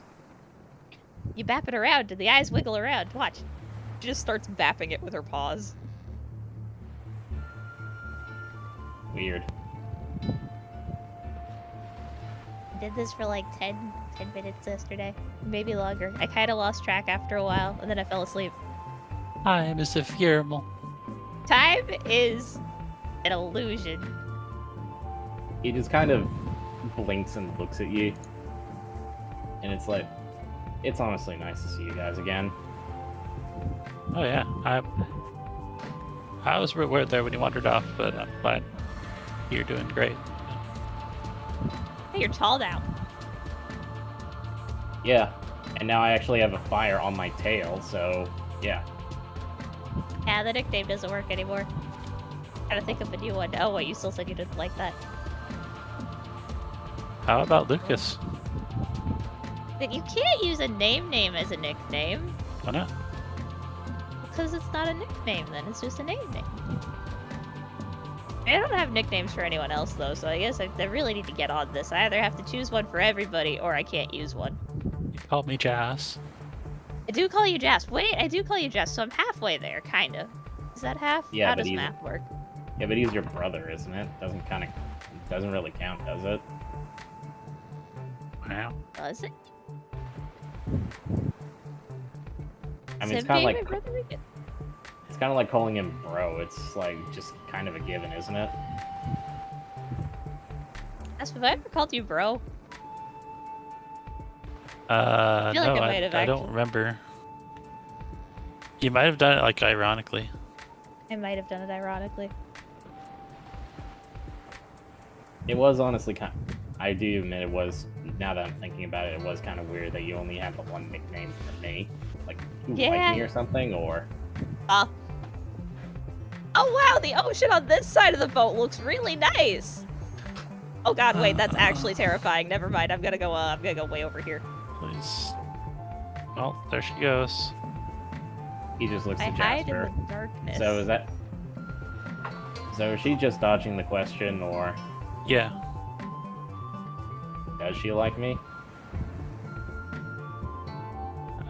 You bap it around and the eyes wiggle around. Watch. She just starts bapping it with her paws. Weird. I did this for like 10 minutes yesterday. Maybe longer. I kind of lost track after a while, and then I fell asleep. Time is ephemeral. Time is an illusion. He just kind of blinks and looks at you. And it's like, it's honestly nice to see you guys again. Oh yeah, I was a bit weird there when you wandered off, but I'm glad you're doing great. Hey, you're tall now. Yeah, and now I actually have a fire on my tail, so yeah. Yeah, the nickname doesn't work anymore. Gotta think of a new one. Oh, wait, you still said you didn't like that. How about Lucas? But you can't use a name as a nickname. Why not? Because it's not a nickname then, it's just a name. I don't have nicknames for anyone else though, so I guess I really need to get on this. I either have to choose one for everybody, or I can't use one. You called me Jazz. I do call you Jess. Wait, I do call you Jess, so I'm halfway there, kind of. Is that half? Yeah, How but does he's- math work? Yeah, but he's your brother, isn't it? Doesn't really count, does it? Wow. Does it? I mean, So it's kind of being like my brother again. it's kind of like calling him bro. It's like just kind of a given, isn't it? Have I ever called you bro? feel like No, I might have I don't actually. remember. You might have done it like ironically. I might have done it ironically. It was honestly I do admit it was. Now that I'm thinking about it, it was kind of weird that you only had the one nickname for me, like who Yeah. like me or something, or Oh wow, the ocean on this side of the boat looks really nice. Oh god, wait, that's actually terrifying. Never mind. I'm gonna go way over here. Please. Well, there she goes. he just looks I at hide in Jasper. the darkness. So is she just dodging the question, or Yeah. does she like me?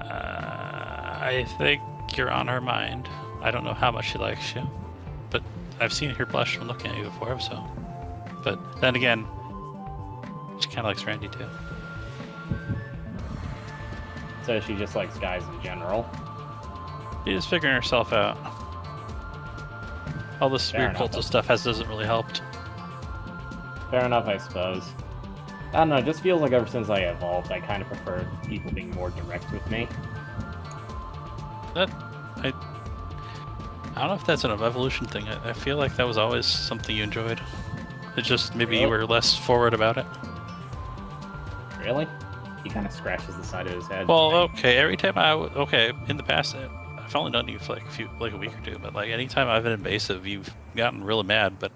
I think you're on her mind. I don't know how much she likes you, but I've seen her blush from looking at you before, so. But then again, she kind of likes Randy too. So she just likes guys in general. She's just figuring herself out. All this Fair weird enough. cultist stuff hasn't really helped. Fair enough, I suppose. I don't know, it just feels like ever since I evolved, I kind of prefer people being more direct with me. I don't know if that's an evolution thing. I feel like that was always something you enjoyed. It's just maybe you Really? were less forward about it. Really? He kind of scratches the side of his head. Well, okay. Every time in the past, I've only done you for like a week or two. But like anytime I've been invasive, you've gotten really mad. But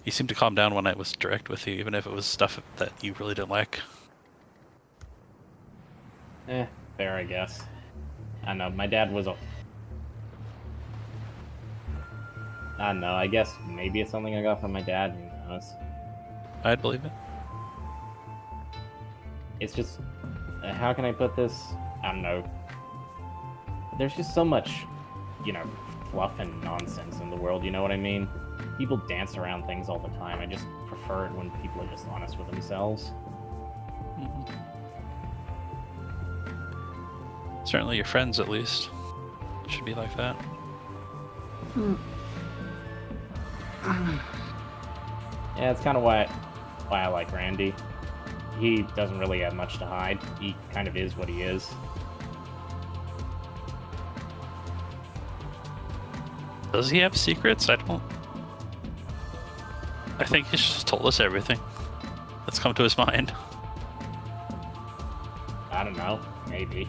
you seemed to calm down when I was direct with you, even if it was stuff that you really didn't like. Fair, I guess. I don't know, my dad was a... I don't know, I guess maybe it's something I got from my dad, who knows. I'd believe it. It's just... how can I put this? I don't know. There's just so much, fluff and nonsense in the world, you know what I mean? People dance around things all the time. I just prefer it when people are just honest with themselves. Mhm. Certainly your friends, at least, should be like that. Yeah, it's kind of why I like Randy. He doesn't really have much to hide. He kind of is what he is. Does he have secrets? I think he's just told us everything that's come to his mind. I don't know. Maybe.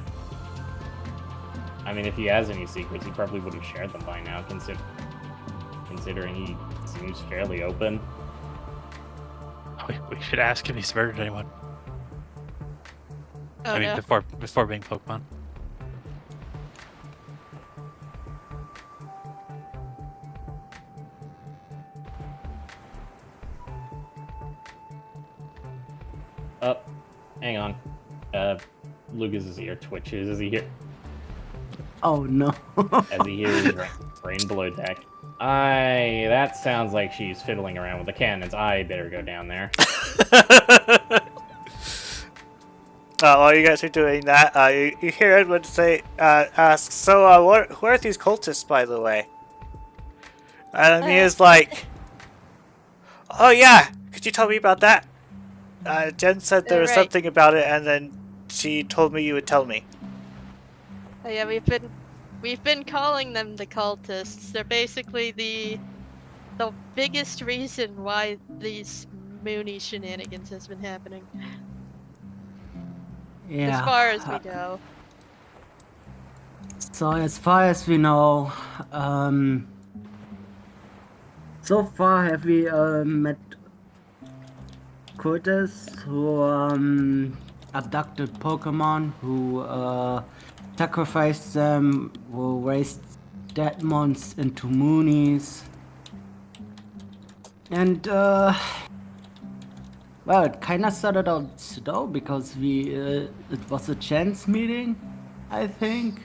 I mean, if he has any secrets, he probably would have shared them by now, considering he seems fairly open. We should ask if he's murdered anyone. Oh, I mean, no. before being Pokemon. Oh, hang on. Lucas's ear twitches as he Oh no. hears rain below deck. That sounds like she's fiddling around with the cannons. I better go down there. While you guys are doing that, you hear Edwin ask, so, who are these cultists, by the way? And Mia's like, oh yeah, could you tell me about that? Jen said there was Right. something about it, and then she told me you would tell me. Oh, yeah, we've been calling them the cultists. They're basically the biggest reason why these Mooney shenanigans has been happening. Yeah. As far as we know. So as far as we know, so far have we met cultists who abducted Pokemon, who sacrificed them, who raised dead mons into Moonies. And well, it kind of started out slow because it was a chance meeting, I think,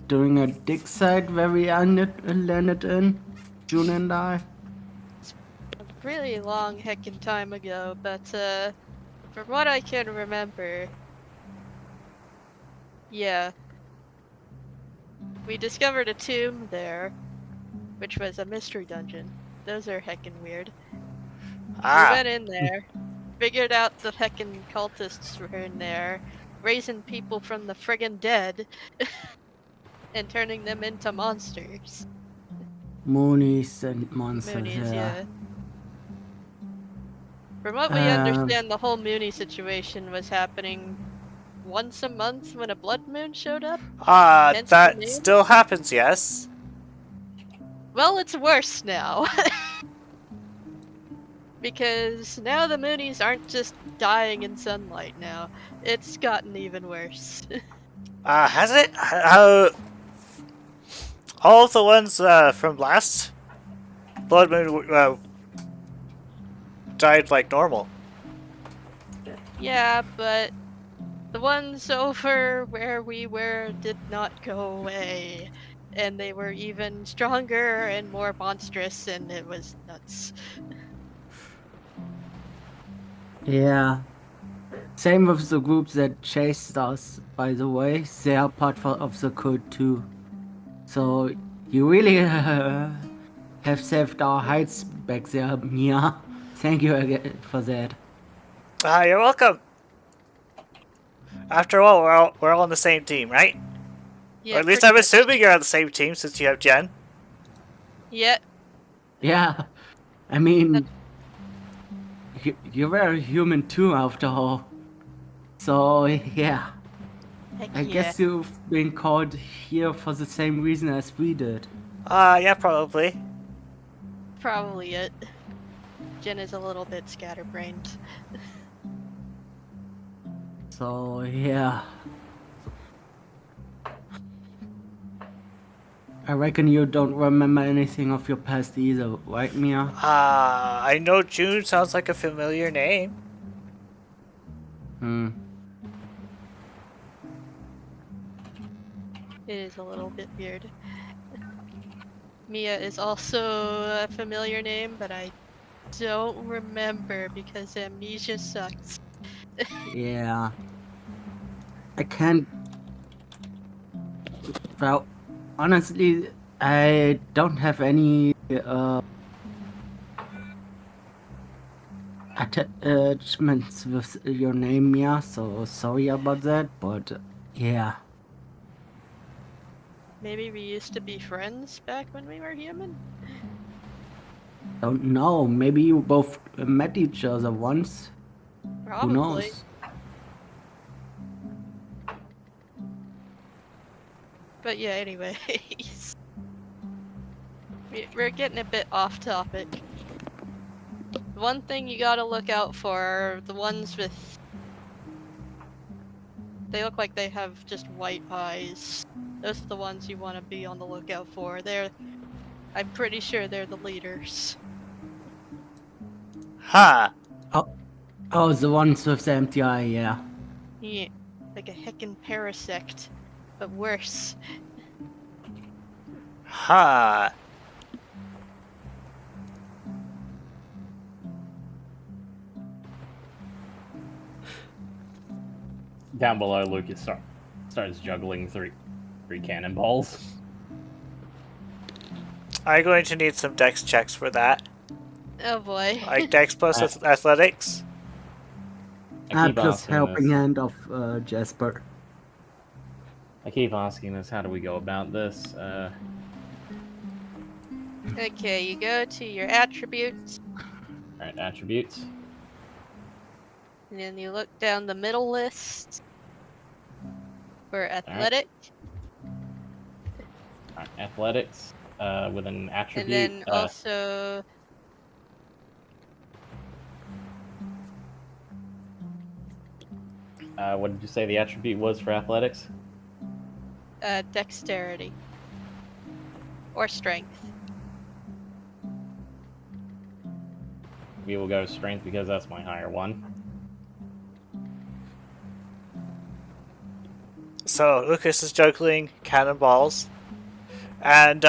during a dig site where we landed in, June and I. A really long heckin' time ago, but from what I can remember, yeah, we discovered a tomb there, which was a mystery dungeon. Those are heckin' weird. We went in there, figured out the heckin' cultists were in there, raising people from the friggin' dead, and turning them into monsters. Moonies and monsters, Moonies, yeah. yeah. From what we understand, the whole Mooney situation was happening once a month when a blood moon showed up. Hence the That name? still happens, yes? Well, it's worse now. Because now the Moonies aren't just dying in sunlight now. It's gotten even worse. Has it? All of the ones from last Blood Moon died like normal. Yeah, but the ones over where we were did not go away. And they were even stronger and more monstrous, and it was nuts. Yeah. Same with the groups that chased us, by the way. They are part of the cult too. So you really have saved our hides back there, Mia. Thank you again for that. You're welcome. After all, we're all on the same team, right? Yeah, Or at least pretty I'm much. assuming you're on the same team since you have Jen. Yeah, Yeah. I mean, you were a human too, after all. So, yeah. heck I yeah. guess you've been called here for the same reason as we did. Yeah, probably. Probably it. Jen is a little bit scatterbrained. So, yeah. I reckon you don't remember anything of your past either, right, Mia? I know June sounds like a familiar name. It is a little bit weird. Mia is also a familiar name, but I don't remember because amnesia sucks. Yeah. I can't. Well, honestly, I don't have any attachments with your name, Mia, so sorry about that, but yeah. Maybe we used to be friends back when we were human? Don't know. Maybe you both met each other once. Probably. Who knows? But yeah, anyways. We're getting a bit off topic. One thing you gotta look out for are the ones with... They look like they have just white eyes. Those are the ones you want to be on the lookout for. I'm pretty sure they're the leaders. Huh. Oh, the ones with the empty eye, yeah. Yeah, like a heckin' parasect, but worse. Huh. Down below, Lucas starts juggling three cannonballs. I'm going to need some dex checks for that. Oh boy. Like dex plus athletics. I keep Plus asking helping this. hand of Jasper. I keep asking this. How do we go about this? Okay, you go to your attributes, Alright, attributes. and then you look down the middle list for athletic, Alright, athletics. With an attribute. and then also what did you say the attribute was for athletics? dexterity or strength. We will go strength because that's my higher one. So Lucas is juggling cannonballs, and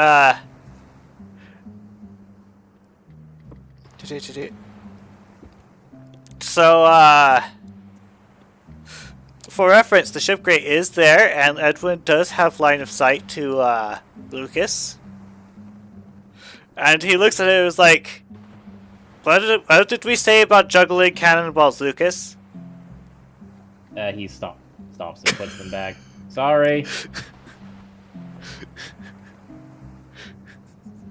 so for reference, the ship grate is there, and Edwin does have line of sight to Lucas, and he looks at it and was like, "What did we say about juggling cannonballs, Lucas?" He stops and puts them back. Sorry.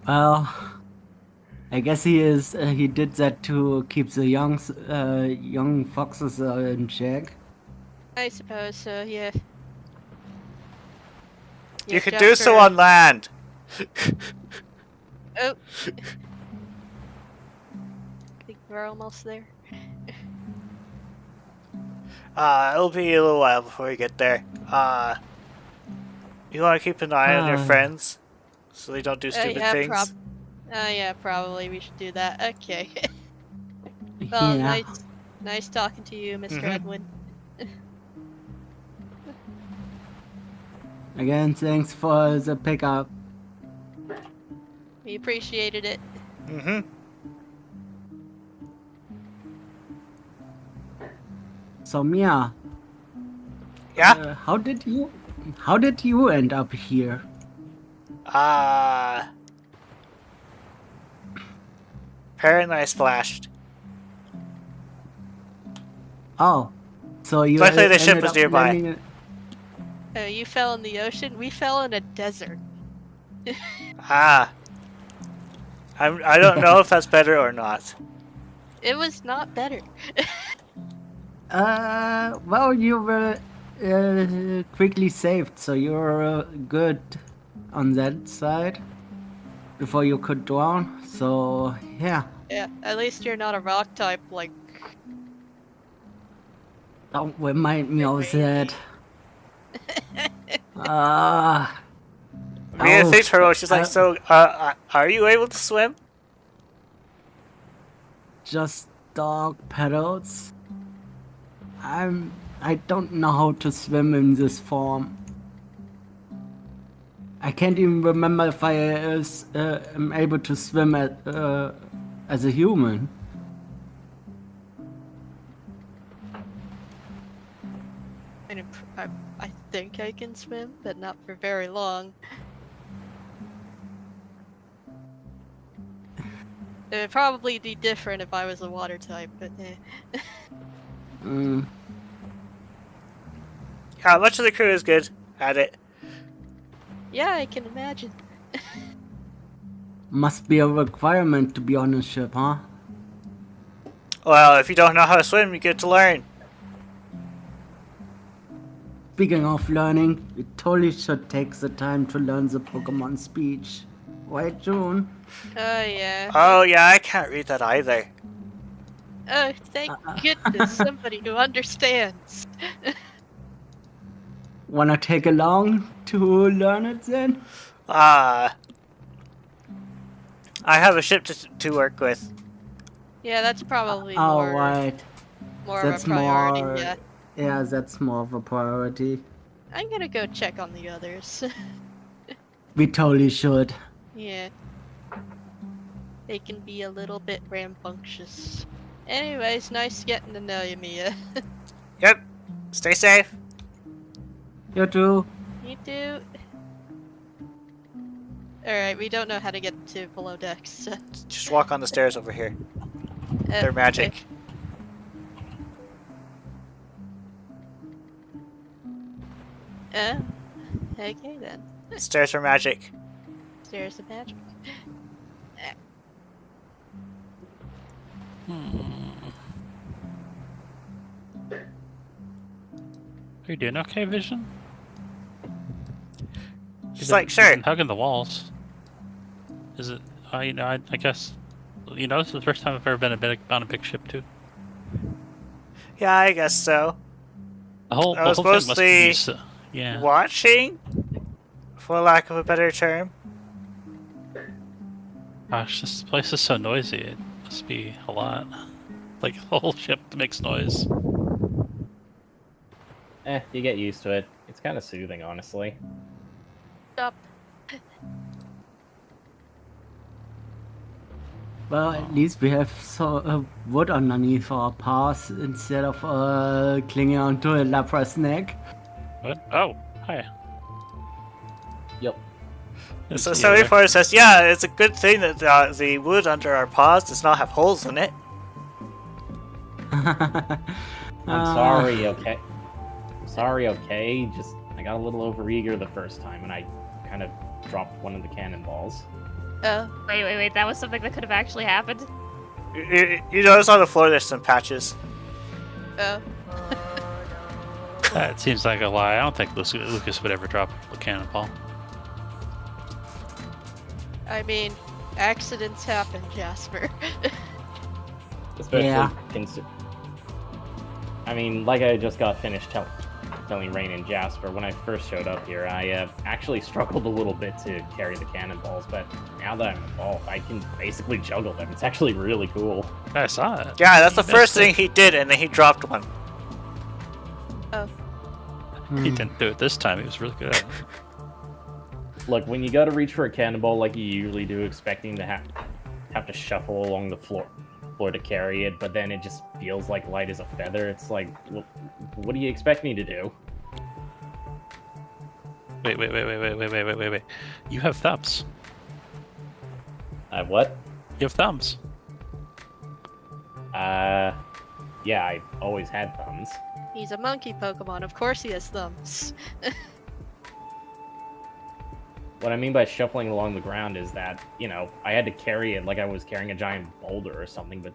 Well, I guess he is. He did that to keep the young foxes in check. I suppose so, yeah. You could do so on land. Oh. I think we're almost there. It'll be a little while before we get there. You want to keep an eye on your friends, so they don't do stupid things. Yeah, probably we should do that. Okay. Well, Yeah. nice talking to you, Mr. Edwin. Again, thanks for the pickup. We appreciated it. So Mia. Yeah. How did you end up here? Perrin and I splashed. Oh, so you. Luckily, the ended ship was up nearby. landing You fell in the ocean. We fell in a desert. I don't know if that's better or not. It was not better. Well, you were quickly saved, so you're good on that side before you could drown. So yeah. Yeah, at least you're not a rock type like. Don't remind me of that. Mia thinks for a moment, she's like, so, are you able to swim? Just dog pedals. I don't know how to swim in this form. I can't even remember if I am able to swim as a human. I think I can swim, but not for very long. It would probably be different if I was a water type, but eh. Yeah, much of the crew is good at it. Yeah, I can imagine. Must be a requirement to be on a ship, huh? Well, if you don't know how to swim, you get to learn. Speaking of learning, we totally should take the time to learn the Pokemon speech. Right, June? Oh, yeah. Oh, yeah, I can't read that either. Oh, thank goodness, somebody who understands. Wanna take along to learn it then? I have a ship to work with. Yeah, that's probably Oh, more, right. more That's of a priority, more- yeah. Yeah, that's more of a priority. I'm gonna go check on the others. We totally should. Yeah. They can be a little bit rambunctious. Anyways, nice getting to know you, Mia. Yep. Stay safe. You too. You too. Alright, we don't know how to get to below decks. So. Just walk on the stairs over here. They're magic. Okay then. Stairs are magic. Stairs of magic. Are you doing okay, Vision? She's like, sure. Hugging the walls. Is it? I guess. This is the first time I've ever been on a big ship too. Yeah, I guess so. The whole I was thing must be mostly yeah. watching, for lack of a better term. Gosh, this place is so noisy. Must be a lot. Like the whole ship makes noise. You get used to it. It's kind of soothing, honestly. Stop. Well, at least we have wood underneath our paws instead of clinging onto a leper's neck. What? Oh, hi. Yep. So 74 says, yeah, it's a good thing that the wood under our paws does not have holes in it. I'm sorry, okay? I'm sorry, okay? Just, I got a little overeager the first time, and I kind of dropped one of the cannonballs. Oh. Wait. That was something that could have actually happened? You notice on the floor there's some patches. Oh. That seems like a lie. I don't think Lucas would ever drop a cannonball. I mean, accidents happen, Jasper. Especially Yeah. I mean, like I just got finished telling Rain and Jasper, when I first showed up here, I actually struggled a little bit to carry the cannonballs, but now that I'm involved, I can basically juggle them. It's actually really cool. I saw it. Yeah, that's the He first missed it. thing he did, and then he dropped one. Oh. He didn't do it this time. He was really good at it. Look, when you go to reach for a cannonball like you usually do, expecting to have to shuffle along the floor to carry it, but then it just feels like light as a feather. It's like, what do you expect me to do? Wait. You have thumbs. What? You have thumbs. Yeah, I always had thumbs. He's a monkey Pokemon. Of course he has thumbs. What I mean by shuffling along the ground is that, you know, I had to carry it like I was carrying a giant boulder or something, but,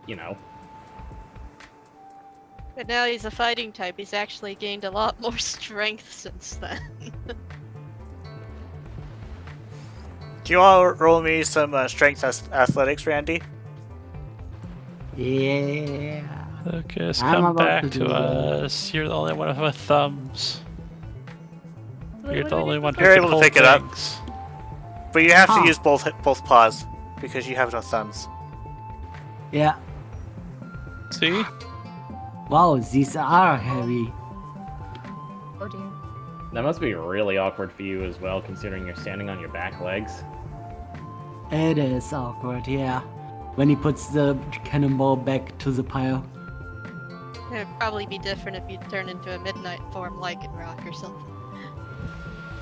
you know. But now he's a fighting type. He's actually gained a lot more strength since then. Do you all roll me some strength athletics, Randy? Yeah. Lucas, I'm come about back to to do that. us. You're the only one with thumbs. You're the only one who You're can able to hold pick it up. things. But you have Huh. to use both paws, because you have no thumbs. Yeah. See? Wow, these are heavy. Oh dear. That must be really awkward for you as well, considering you're standing on your back legs. It is awkward, yeah. When he puts the cannonball back to the pile. It'd probably be different if you turn into a midnight form like in Rock or something.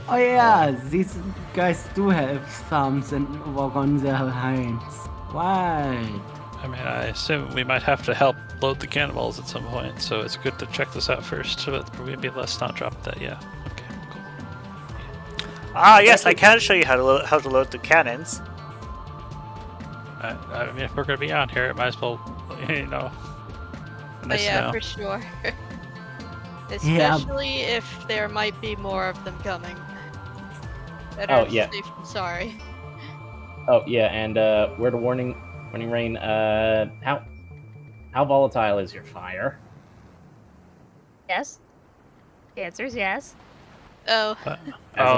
Oh yeah, these guys do have thumbs and walk on their hands. Why? I mean, I assume we might have to help load the cannonballs at some point, so it's good to check this out first. But maybe let's not drop that. Yeah. Okay. Cool. Ah, yes, I can show you how to load the cannons. I mean, if we're gonna be on here, it might as well, you know. But Nice yeah, now. for sure. Especially if there might be more of them coming. Better Oh, yeah. safe than sorry. Oh, yeah, and, word of warning, Rain, how volatile is your fire? Yes? The answer is yes. Oh, As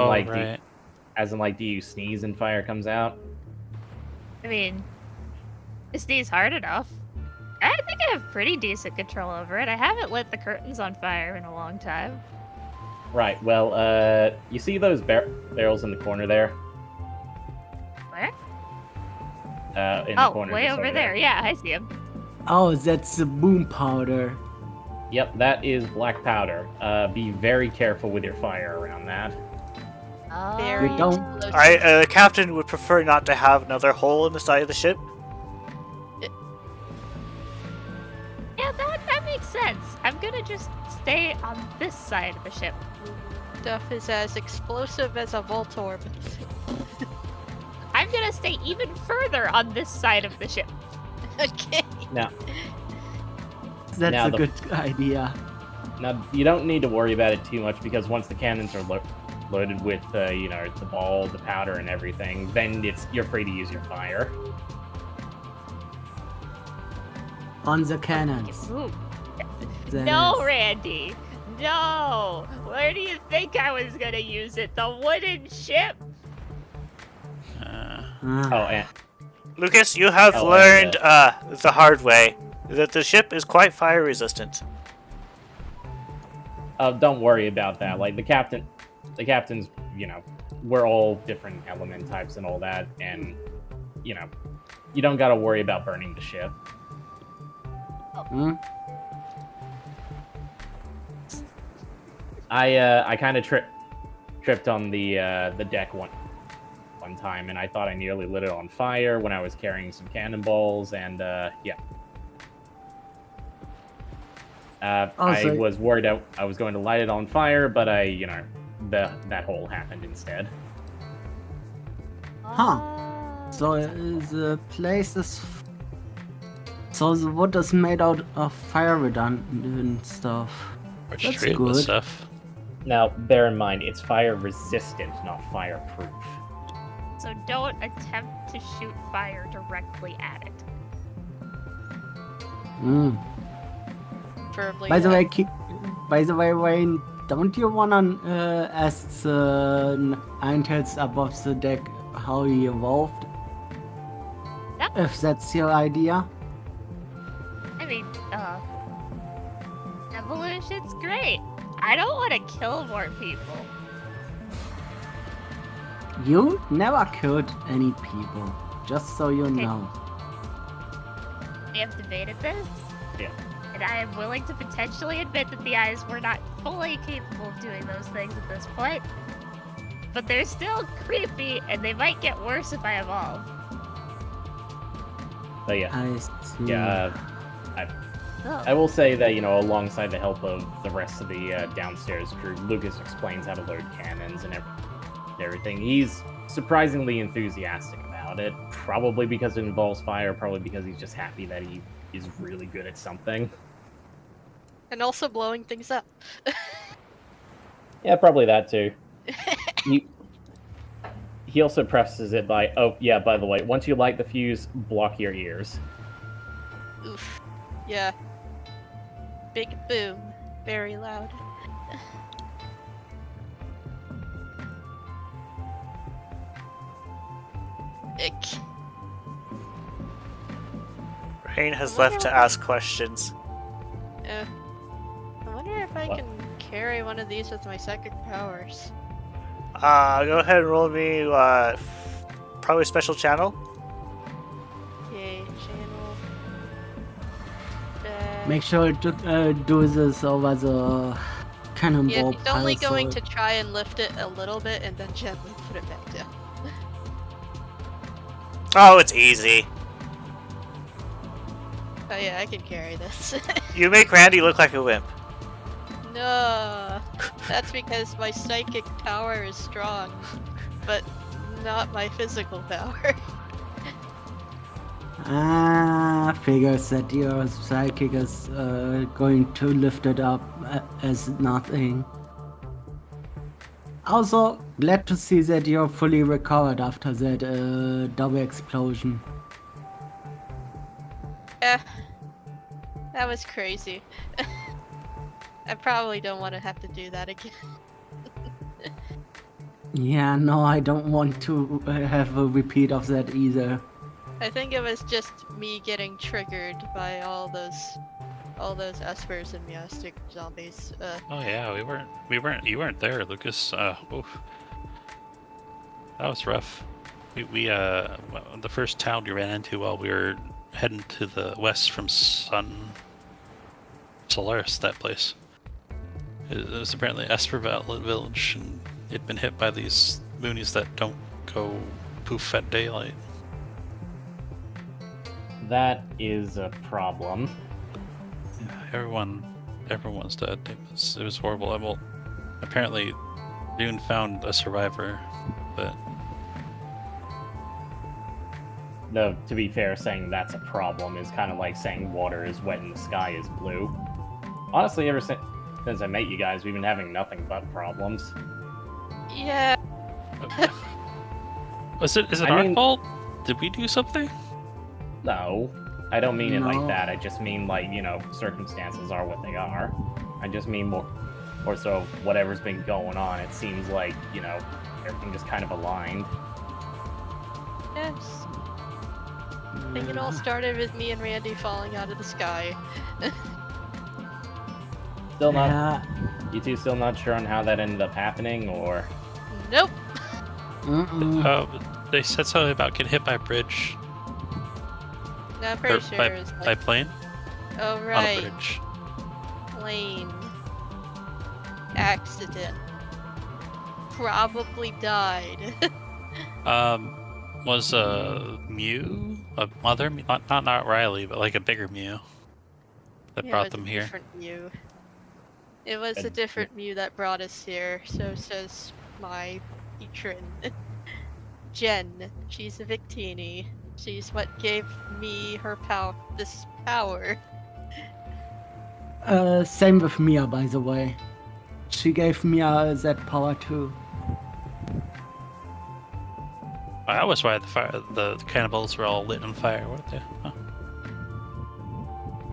in, like, right. do you sneeze and fire comes out? I mean, I sneeze hard enough. I think I have pretty decent control over it. I haven't lit the curtains on fire in a long time. Right, well, you see those barrels in the corner there? Where? In the Oh, corner. way just over there. Yeah, I see him. Oh, that's the boom powder. Yep, that is black powder. Be very careful with your fire around that. very don't- explosive. The captain would prefer not to have another hole in the side of the ship. Yeah, that makes sense. I'm gonna just stay on this side of the ship. Stuff is as explosive as a Voltorb. I'm gonna stay even further on this side of the ship. Okay. Now, That's Now a the- good idea. you don't need to worry about it too much, because once the cannons are loaded with, you know, the ball, the powder, and everything, then you're free to use your fire. On the cannons. Ooh. That No, is- Randy. No. Where do you think I was gonna use it? The wooden ship? Uh, Ah. Oh, Lucas, you have Oh, learned the hard way that the ship is quite fire resistant. Don't worry about that. Like the captain's, we're all different element types and all that, and you don't gotta worry about burning the ship. Hmm? I kind of tripped on the deck one time, and I thought I nearly lit it on fire when I was carrying some cannonballs, and yeah. I was worried I was going to light it on fire, but that hole happened instead. Huh. So the place is... So the wood is made out of fire retardant stuff. Or That's straight good. with stuff. Now, bear in mind, it's fire resistant, not fireproof. So don't attempt to shoot fire directly at it. Hmm. Preferably. By the way, Wayne, don't you wanna ask the Ninetales above the deck how he evolved? Yep. If that's your idea. I mean, evolution's great. I don't want to kill more people. You never killed any people, just so you know. We have debated this. Yeah. And I am willing to potentially admit that the eyes were not fully capable of doing those things at this point. But they're still creepy, and they might get worse if I evolve. But yeah, I see. yeah. Oh. I will say that, alongside the help of the rest of the downstairs crew, Lucas explains how to load cannons and everything. He's surprisingly enthusiastic about it, probably because it involves fire, probably because he's just happy that he is really good at something. And also blowing things up. Yeah, probably that too. He also prefaces it by, oh, yeah, by the way, once you light the fuse, block your ears. Oof. Yeah. Big boom. Very loud. Ick. Rain has left to ask questions. I wonder if I What? can carry one of these with my psychic powers. Go ahead and roll me, probably special channel. Yay, channel. Make sure to do this over the cannonball Yeah, he's only pile, going so- to try and lift it a little bit and then gently put it back down. Oh, it's easy. Oh yeah, I can carry this. You make Randy look like a wimp. No, that's because my psychic power is strong, but not my physical power. Figures that your psychic is going to lift it up as nothing. Also, glad to see that you're fully recovered after that double explosion. Yeah, that was crazy. I probably don't want to have to do that again. Yeah, no, I don't want to have a repeat of that either. I think it was just me getting triggered by all those espers and Meowstic zombies. Oh yeah, you weren't there, Lucas. Oof. That was rough. The first town we ran into while we were heading to the west from Solaris, that place. It was apparently Esper Village, and it'd been hit by these moonies that don't go poof at daylight. That is a problem. Yeah, everyone's dead. It was horrible. Well, apparently, Dune found a survivor, but Though, to be fair, saying that's a problem is kind of like saying water is wet and the sky is blue. Honestly, ever since I met you guys, we've been having nothing but problems. Yeah, is it I our mean- fault? Did we do something? No, I don't mean it No. like that. I just mean like, circumstances are what they are. I just mean more so whatever's been going on. It seems like, everything just kind of aligned. yes. I think it all started with me and Randy falling out of the sky. Still not. Yeah. You two still not sure on how that ended up happening, or Nope. Mm-mm. They said something about getting hit by a bridge. No, I'm Or pretty sure it was by like, plane oh on a right, bridge. plane accident. Probably died. Was a Mew, a mother, not Riley, but like a bigger Mew that Yeah, brought it was them a here. different Mew. It was a And- different Mew that brought us here, so says my patron. Jen. She's a Victini. She's what gave me her this power. Same with Mia, by the way. She gave Mia that power too. I was why the cannibals were all lit on fire, weren't they? Huh.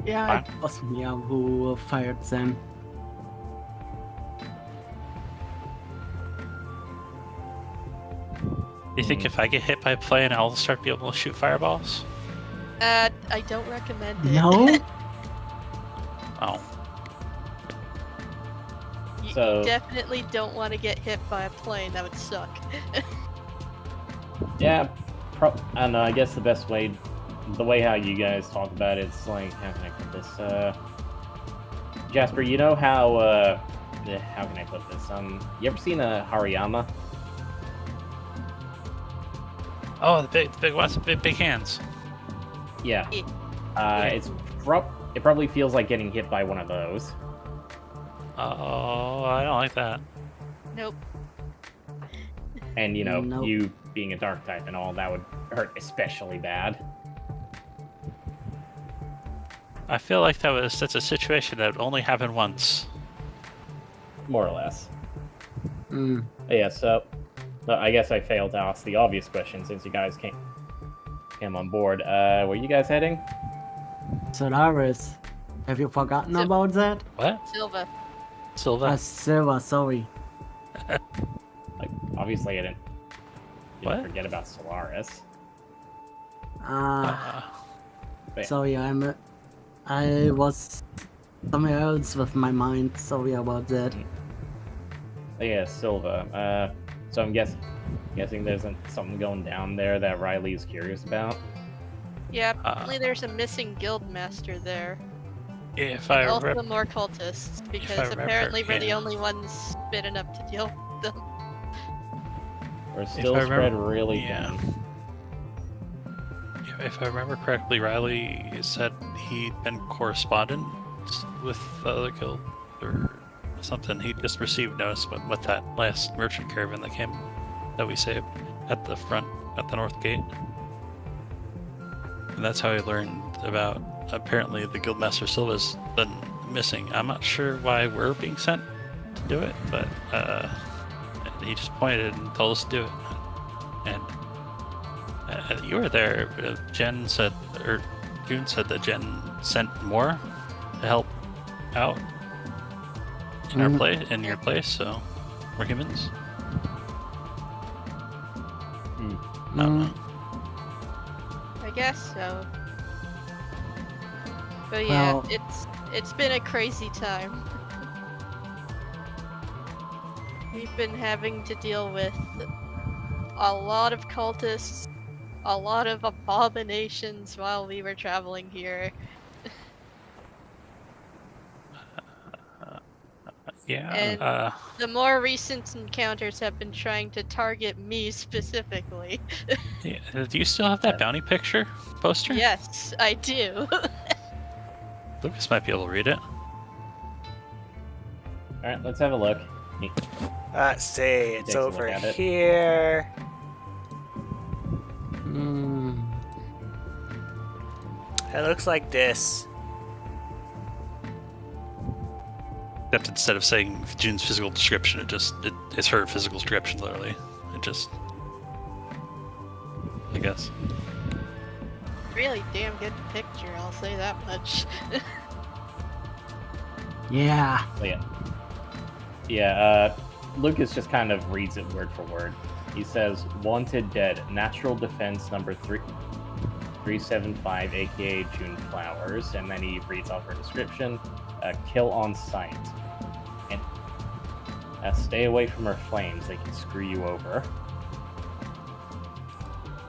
Yeah, Wow. it was Mia who fired them. Do you think if I get hit by a plane, I'll start be able to shoot fireballs? I don't recommend it. No? Oh, You So- definitely don't want to get hit by a plane. That would suck. yeah, I don't know. I guess the best way, the way how you guys talk about it's like, how can I put this? Jasper, you know how can I put this? You ever seen a Hariyama? oh, the big ones, big hands. Yeah. Yeah. It probably feels like getting hit by one of those. Oh, I don't like that. Nope. And you Nope. you being a dark type and all, that would hurt especially bad. I feel like that's a situation that would only happen once. More or less. Mm. Yeah, so I guess I failed to ask the obvious question since you guys came on board. Where are you guys heading? Solaris. Have you forgotten So- about that? What? Silva. Silva? Silver, sorry. Like, obviously I didn't What? forget about Solaris. Wait. Sorry, I was somewhere else with my mind. Sorry about that. Yeah, Silva. So I'm guessing there's something going down there that Riley is curious about. Yeah, apparently there's a missing guild master there. If I Also remember, more cultists, because remember, apparently we're the yeah. only ones fit enough to deal with them. We're still I spread remember- really yeah. thin. if I remember correctly, Riley said he'd been correspondent with the other guild or something. He just received notice with that last merchant caravan that we saved at the front, at the north gate. And that's how he learned about, apparently, the Guildmaster Silva's been missing. I'm not sure why we're being sent to do it, but he just pointed and told us to do it. And you were there. June said that Jen sent more to help out in our Mhm. in your place. So we're humans. I don't know. I guess so. But yeah, Well- it's been a crazy time. We've been having to deal with a lot of cultists, a lot of abominations while we were traveling here. Yeah. And- The more recent encounters have been trying to target me specifically. Yeah, do you still have that bounty picture poster? Yes, I do. Lucas might be able to read it. Alright, let's have a look. Let's see, it's Takes a look over at it. here. Mm. It looks like this. Except instead of saying June's physical description, it's her physical description literally. It just, I guess. Really damn good picture, I'll say that much. Yeah. So yeah, Lucas just kind of reads it word for word. He says, "Wanted dead. Natural defense number 3. 375, aka June Flowers, and then he reads off her description: kill on sight. And stay away from her flames; they can screw you over.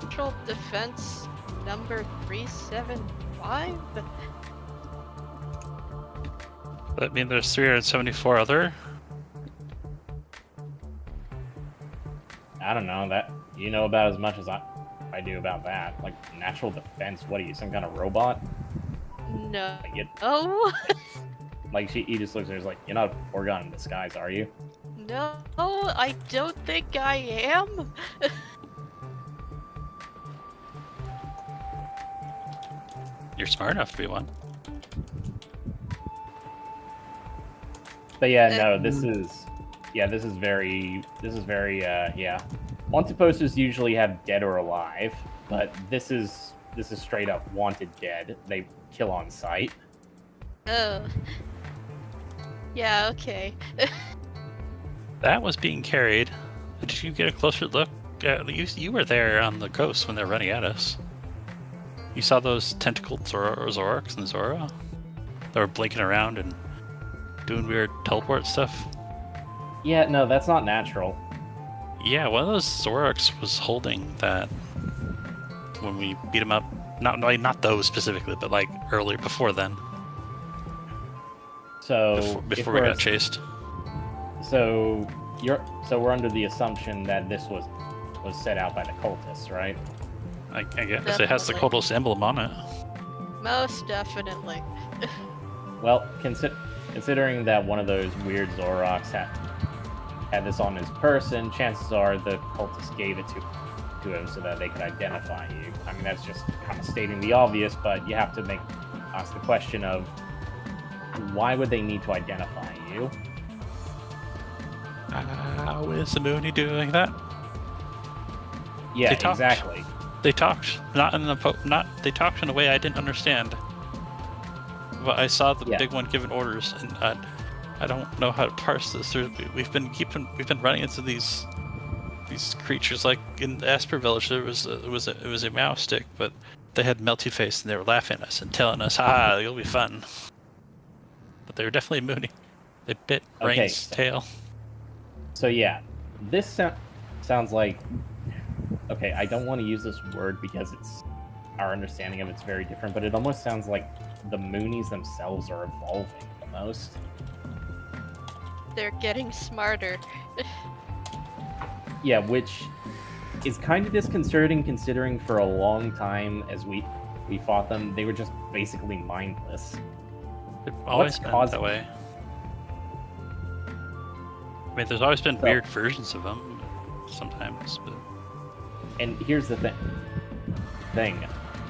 Natural defense number 375. That mean there's 374 other? I don't know that you know about as much as I do about that. Like natural defense. What are you, some kind of robot? No. Like, Oh. like he just looks at her, like, you're not a Oregon in disguise, are you? No, I don't think I am. You're smart enough to be one. But yeah, no, this is very, yeah. Wanted posters usually have dead or alive, but this is straight up wanted dead. They kill on sight. Oh. Yeah, okay. That was being carried. Did you get a closer look? You were there on the coast when they're running at us. You saw those tentacled Zoroarks and Zora? They were blinking around and doing weird teleport stuff. Yeah, no, that's not natural. Yeah, one of those Zoroarks was holding that when we beat him up. Not those specifically, but like earlier, before then. So before we got chased. So we're under the assumption that this was set out by the cultists, right? I guess it has the cultist emblem on it. Most definitely. Well, considering that one of those weird Zoroarks had this on his person, chances are the cultists gave it to him so that they could identify you. I mean, that's just kind of stating the obvious, but you have to ask the question of why would they need to identify you? How is the Mooney doing that? Yeah, They talked. exactly. They talked they talked in a way I didn't understand. But I saw the big one giving orders, and I don't know how to parse this. We've been running into these creatures. Like in the Esper Village, it was a mouse stick, but they had melty face and they were laughing at us and telling us, you'll be fun. But they were definitely Mooney. They bit Rain's tail. So yeah, this sounds like, okay, I don't want to use this word because our understanding of it's very different, but it almost sounds like the Moonies themselves are evolving almost. They're getting smarter. Yeah, which is kind of disconcerting considering for a long time as we fought them, they were just basically mindless. They've always been that way. I mean, there's always been weird versions of them sometimes, but... And here's the thing,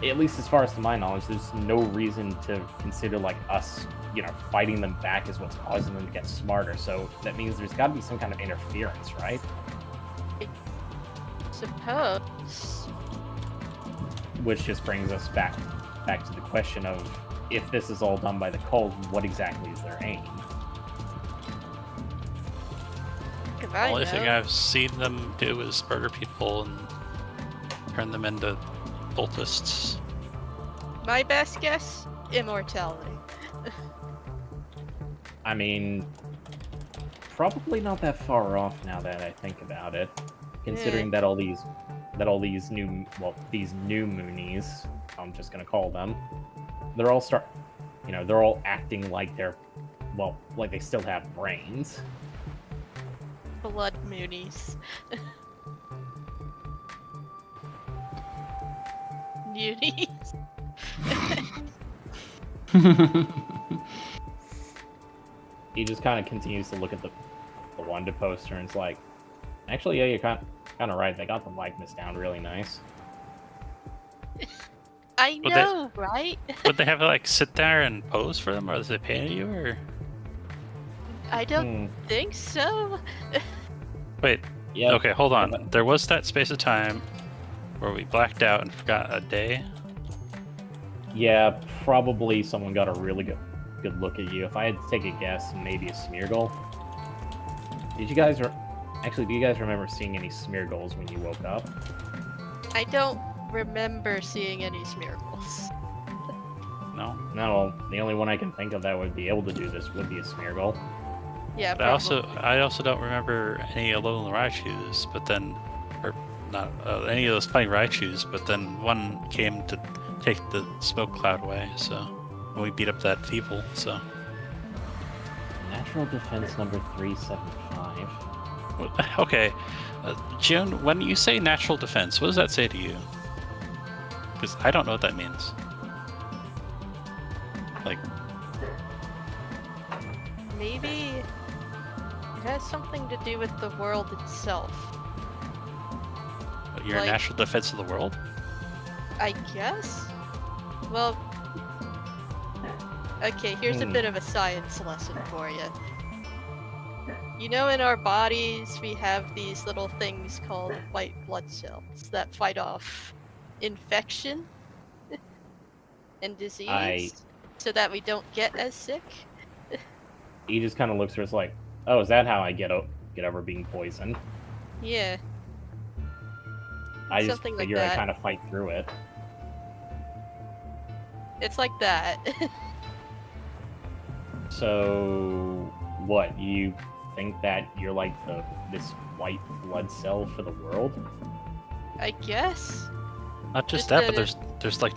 at least as far as to my knowledge, there's no reason to consider like us, fighting them back is what's causing them to get smarter. So that means there's got to be some kind of interference, right? Suppose. Which just brings us back to the question of, if this is all done by the cult, what exactly is their aim? The only thing I've seen them do is murder people and turn them into cultists. My best guess, immortality. I mean, probably not that far off now that I think about it, considering that all these new Moonies, I'm just gonna call them, they're all they're all acting like like they still have brains. Blood Moonies. Moonies. He just kind of continues to look at the Wanda poster and it's like, actually, yeah, you're kind of right. They got the likeness down really nice. I know, right? Would they have to sit there and pose for them, or does they pay you, or? I don't think so. Wait. Yeah. Okay, hold on. There was that space of time where we blacked out and forgot a day. Yeah, probably someone got a really good look at you. If I had to take a guess, maybe a Smeargle. Do you guys remember seeing any Smeargles when you woke up? I don't remember seeing any smeargulls. No. No, the only one I can think of that would be able to do this would be a Smeargle. Yeah, But probably. I also don't remember any Alolan Raichus, but then, or not any of those fighting Raichus, but then one came to take the smoke cloud away. So when we beat up that Feeble, so Natural defense number 375. okay, June. When you say natural defense, what does that say to you? Because I don't know what that means. Like, Maybe it has something to do with the world itself. you're a Like- natural defense of the world. I guess? Well, okay, here's a bit of a science lesson for you. You know, in our bodies, we have these little things called white blood cells that fight off infection and disease so that we don't get as sick. He just kind of looks at us like, oh, is that how I get over being poisoned? Yeah. I just Something like figure I that. kind of fight through it. It's like that. So, what, you think that you're like this white blood cell for the world? I guess. Not just Just that, but that there's like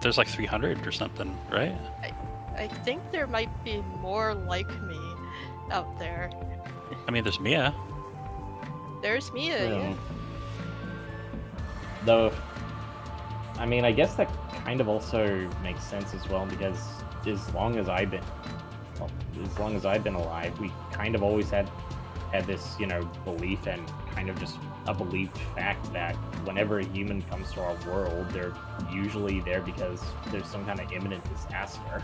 there's like 300 or something, right? I think there might be more like me out there. I mean, there's Mia. There's Mia, yeah. Though, I mean, I guess that kind of also makes sense as well, because as long as I've been alive, we kind of always had this, belief and kind of just a believed fact that whenever a human comes to our world, they're usually there because there's some kind of imminent disaster.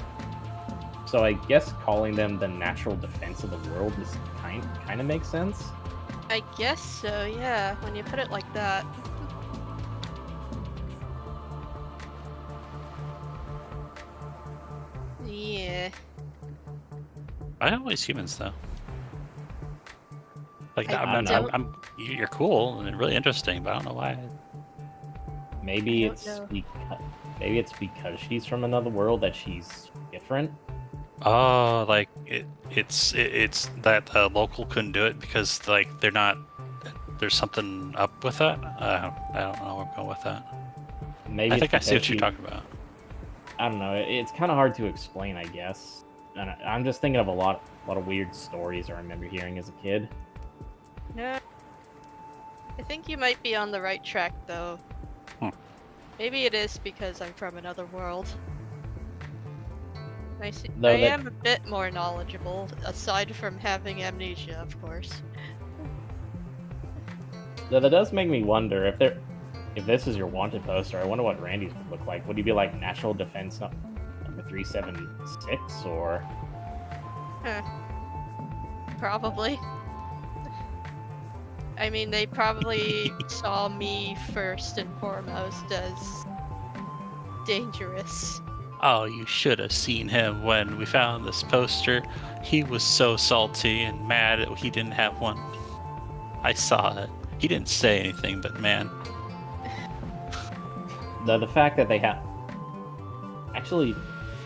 So I guess calling them the natural defense of the world is kind of makes sense. I guess so, yeah, when you put it like that. Yeah. I don't always humans though. Like, I don't- you're cool and really interesting, but I don't know why. Maybe I don't it's know. because she's from another world that she's different. Oh, like it's that local couldn't do it because like they're not. There's something up with that. I don't know where I'm going with that. Maybe I it's think I see what because you're talking about. I don't know. It's kind of hard to explain, I guess. And I'm just thinking of a lot of weird stories I remember hearing as a kid. No. I think you might be on the right track, though. Hmm. Maybe it is because I'm from another world. I Though that- am a bit more knowledgeable, aside from having amnesia, of course. Though that does make me wonder if this is your wanted poster. I wonder what Randy's would look like. Would he be like National Defense number 376 or? Probably. I mean, they probably saw me first and foremost as dangerous. Oh, you should have seen him when we found this poster. He was so salty and mad that he didn't have one. I saw it. He didn't say anything, but man. The fact that they have actually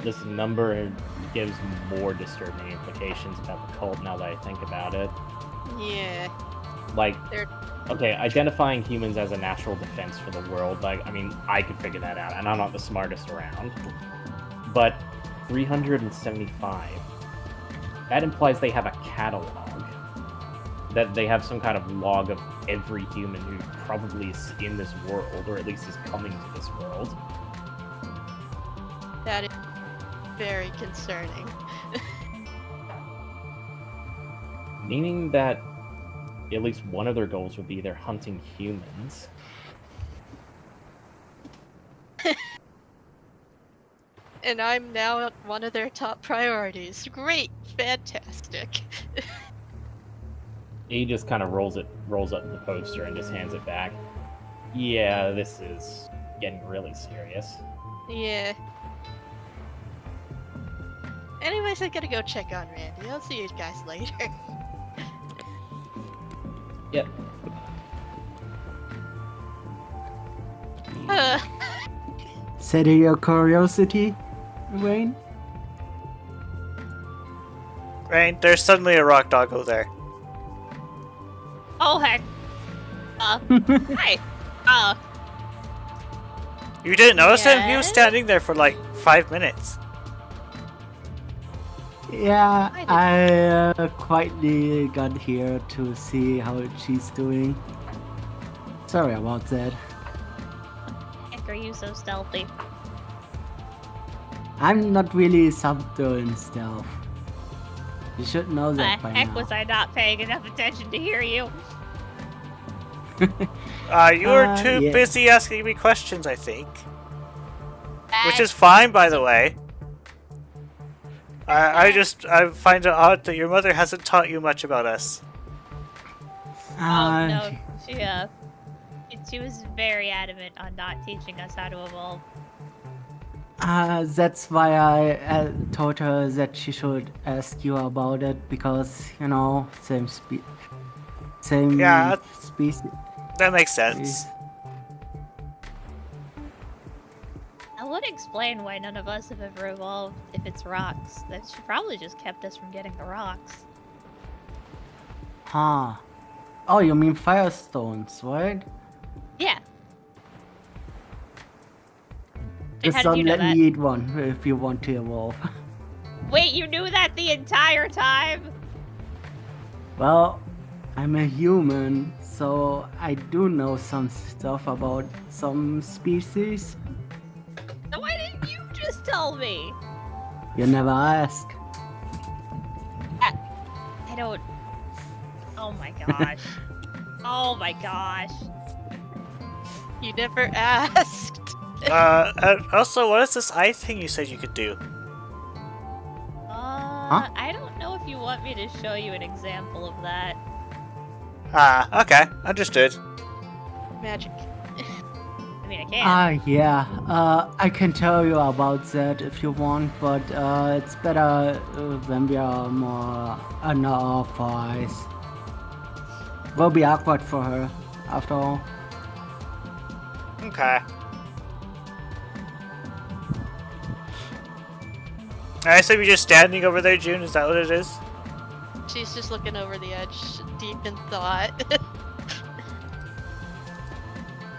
this number gives more disturbing implications about the cult now that I think about it. Yeah. Like, They're- okay, identifying humans as a natural defense for the world, like, I mean, I could figure that out, and I'm not the smartest around. But 375, that implies they have a catalog. That they have some kind of log of every human who probably is in this world, or at least is coming to this world. That is very concerning. Meaning that at least one of their goals would be they're hunting humans. And I'm now one of their top priorities. Great, fantastic. He just kind of rolls up the poster and just hands it back. Yeah, this is getting really serious. Yeah. Anyways, I gotta go check on Randy. I'll see you guys later. Yep. Settle your curiosity, Wayne? Rain, there's suddenly a rock doggo there. Oh heck. Hi. You didn't notice him? He was Yes? standing there for like 5 minutes. Yeah, I I quietly got here to see how she's doing. Sorry about that. Heck, are you so stealthy? I'm not really subtle in stealth. You should know The that by heck now. was I not paying enough attention to hear you? You were too yeah. busy asking me questions, I think. Which is fine, by the way. I find it odd that your mother hasn't taught you much about us. Oh no, she was very adamant on not teaching us how to evolve. That's why I told her that she should ask you about it because, you know, same Yeah. species. That makes sense. That would explain why none of us have ever evolved if it's rocks. That she probably just kept us from getting the rocks. Huh. Oh, you mean firestones, right? Yeah. Wait, Just how did don't you know let that? me eat one if you want to evolve. Wait, you knew that the entire time? Well, I'm a human, so I do know some stuff about some species. So why didn't you just tell me? You never ask. I don't... Oh my gosh. Oh my gosh. You never asked. And also, what is this eye thing you said you could do? I don't know if you want me to show you an example of that. Ah, okay, understood. Magic. I mean, I can. Yeah. I can tell you about that if you want, but it's better when we are more unauthorized. Will be awkward for her, after all. Okay. I assume you're just standing over there, June? Is that what it is? She's just looking over the edge, deep in thought.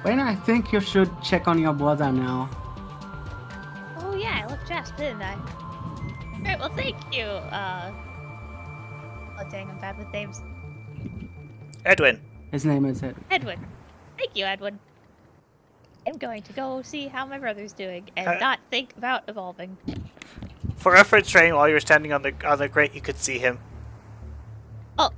Wayne, I think you should check on your brother now. Oh yeah, I looked just, didn't I? Alright, well thank you, Oh dang, I'm bad with names. Edwin. His name is Edwin. Edwin. Thank you, Edwin. I'm going to go see how my brother's doing and not think about evolving. For reference, Rain, while you were standing on the grate, you could see him. Oh.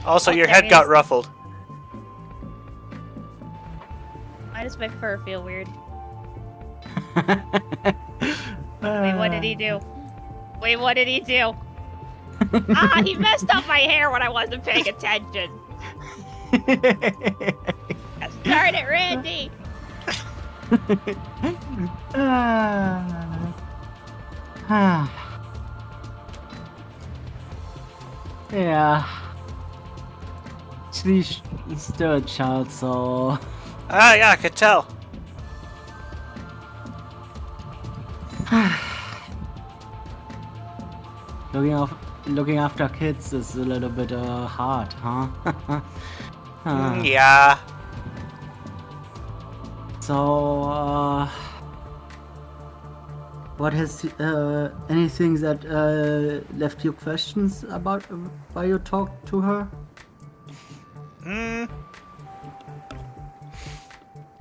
Also, your Okay, head got yes. ruffled. Why does my fur feel weird? Wait, what did he do? Wait, what did he do? Ah, he messed up my hair when I wasn't paying attention. Darn it, Randy! Yeah. She's still a child, so... Ah, yeah, I could tell. Looking after kids is a little bit hard, huh? Yeah. So, what has anything that left you questions about why you talked to her?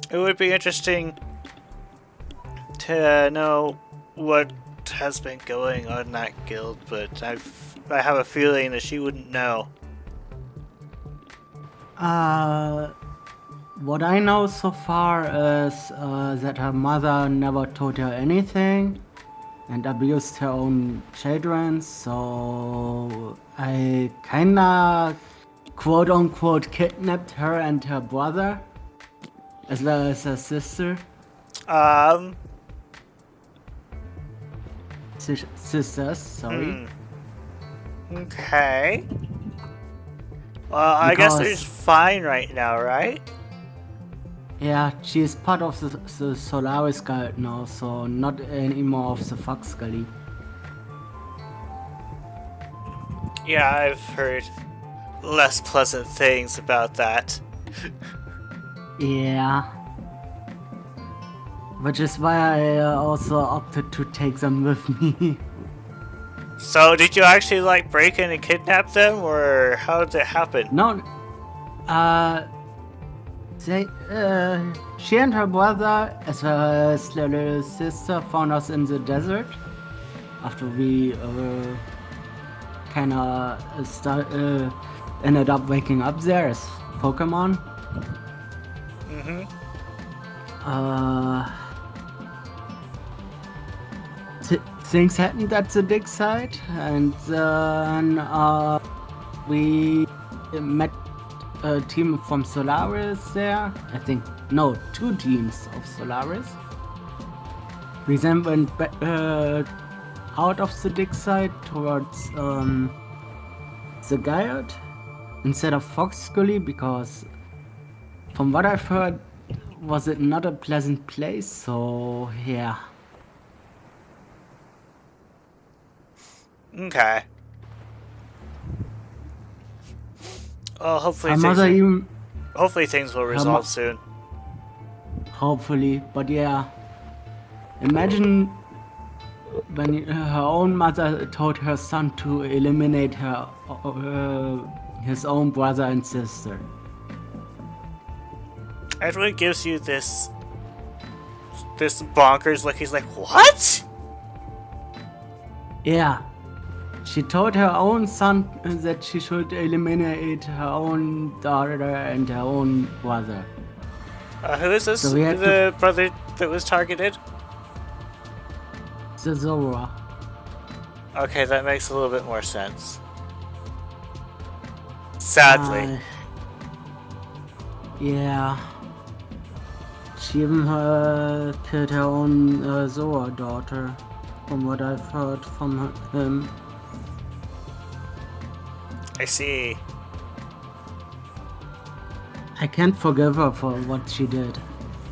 It would be interesting to know what has been going on in that guild, but I have a feeling that she wouldn't know. What I know so far is that her mother never told her anything and abused her own children, so I kinda quote unquote kidnapped her and her brother, as well as her sister. sisters. Sorry. Okay. Well, I guess Because- they're fine right now, right? Yeah, she is part of the Solaris Guild now, so not anymore of the Fox Gully. Yeah, I've heard less pleasant things about that. Yeah. Which is why I also opted to take them with me. So, did you actually like break in and kidnap them, or how did it happen? No, she and her brother, as well as their little sister, found us in the desert after we ended up waking up there as Pokemon. Things happened at the dig site, and then we met a team from Solaris there. I think, no, 2 teams of Solaris. We then went back out of the dig site towards the Guild instead of Fox Gully, because from what I've heard, was it not a pleasant place, so yeah. Okay. Well, hopefully Her things mother will, even... hopefully things will resolve soon. Hopefully, but yeah. Imagine when her own mother told her son to eliminate his own brother and sister. Edward gives you this bonkers look. He's like, what? Yeah. She told her own son that she should eliminate her own daughter and her own brother. Who is this? So we had The brother that was targeted? The Zora. Okay, that makes a little bit more sense. Sadly. Yeah. She even killed her own Zora daughter, from what I've heard from him. I see. I can't forgive her for what she did,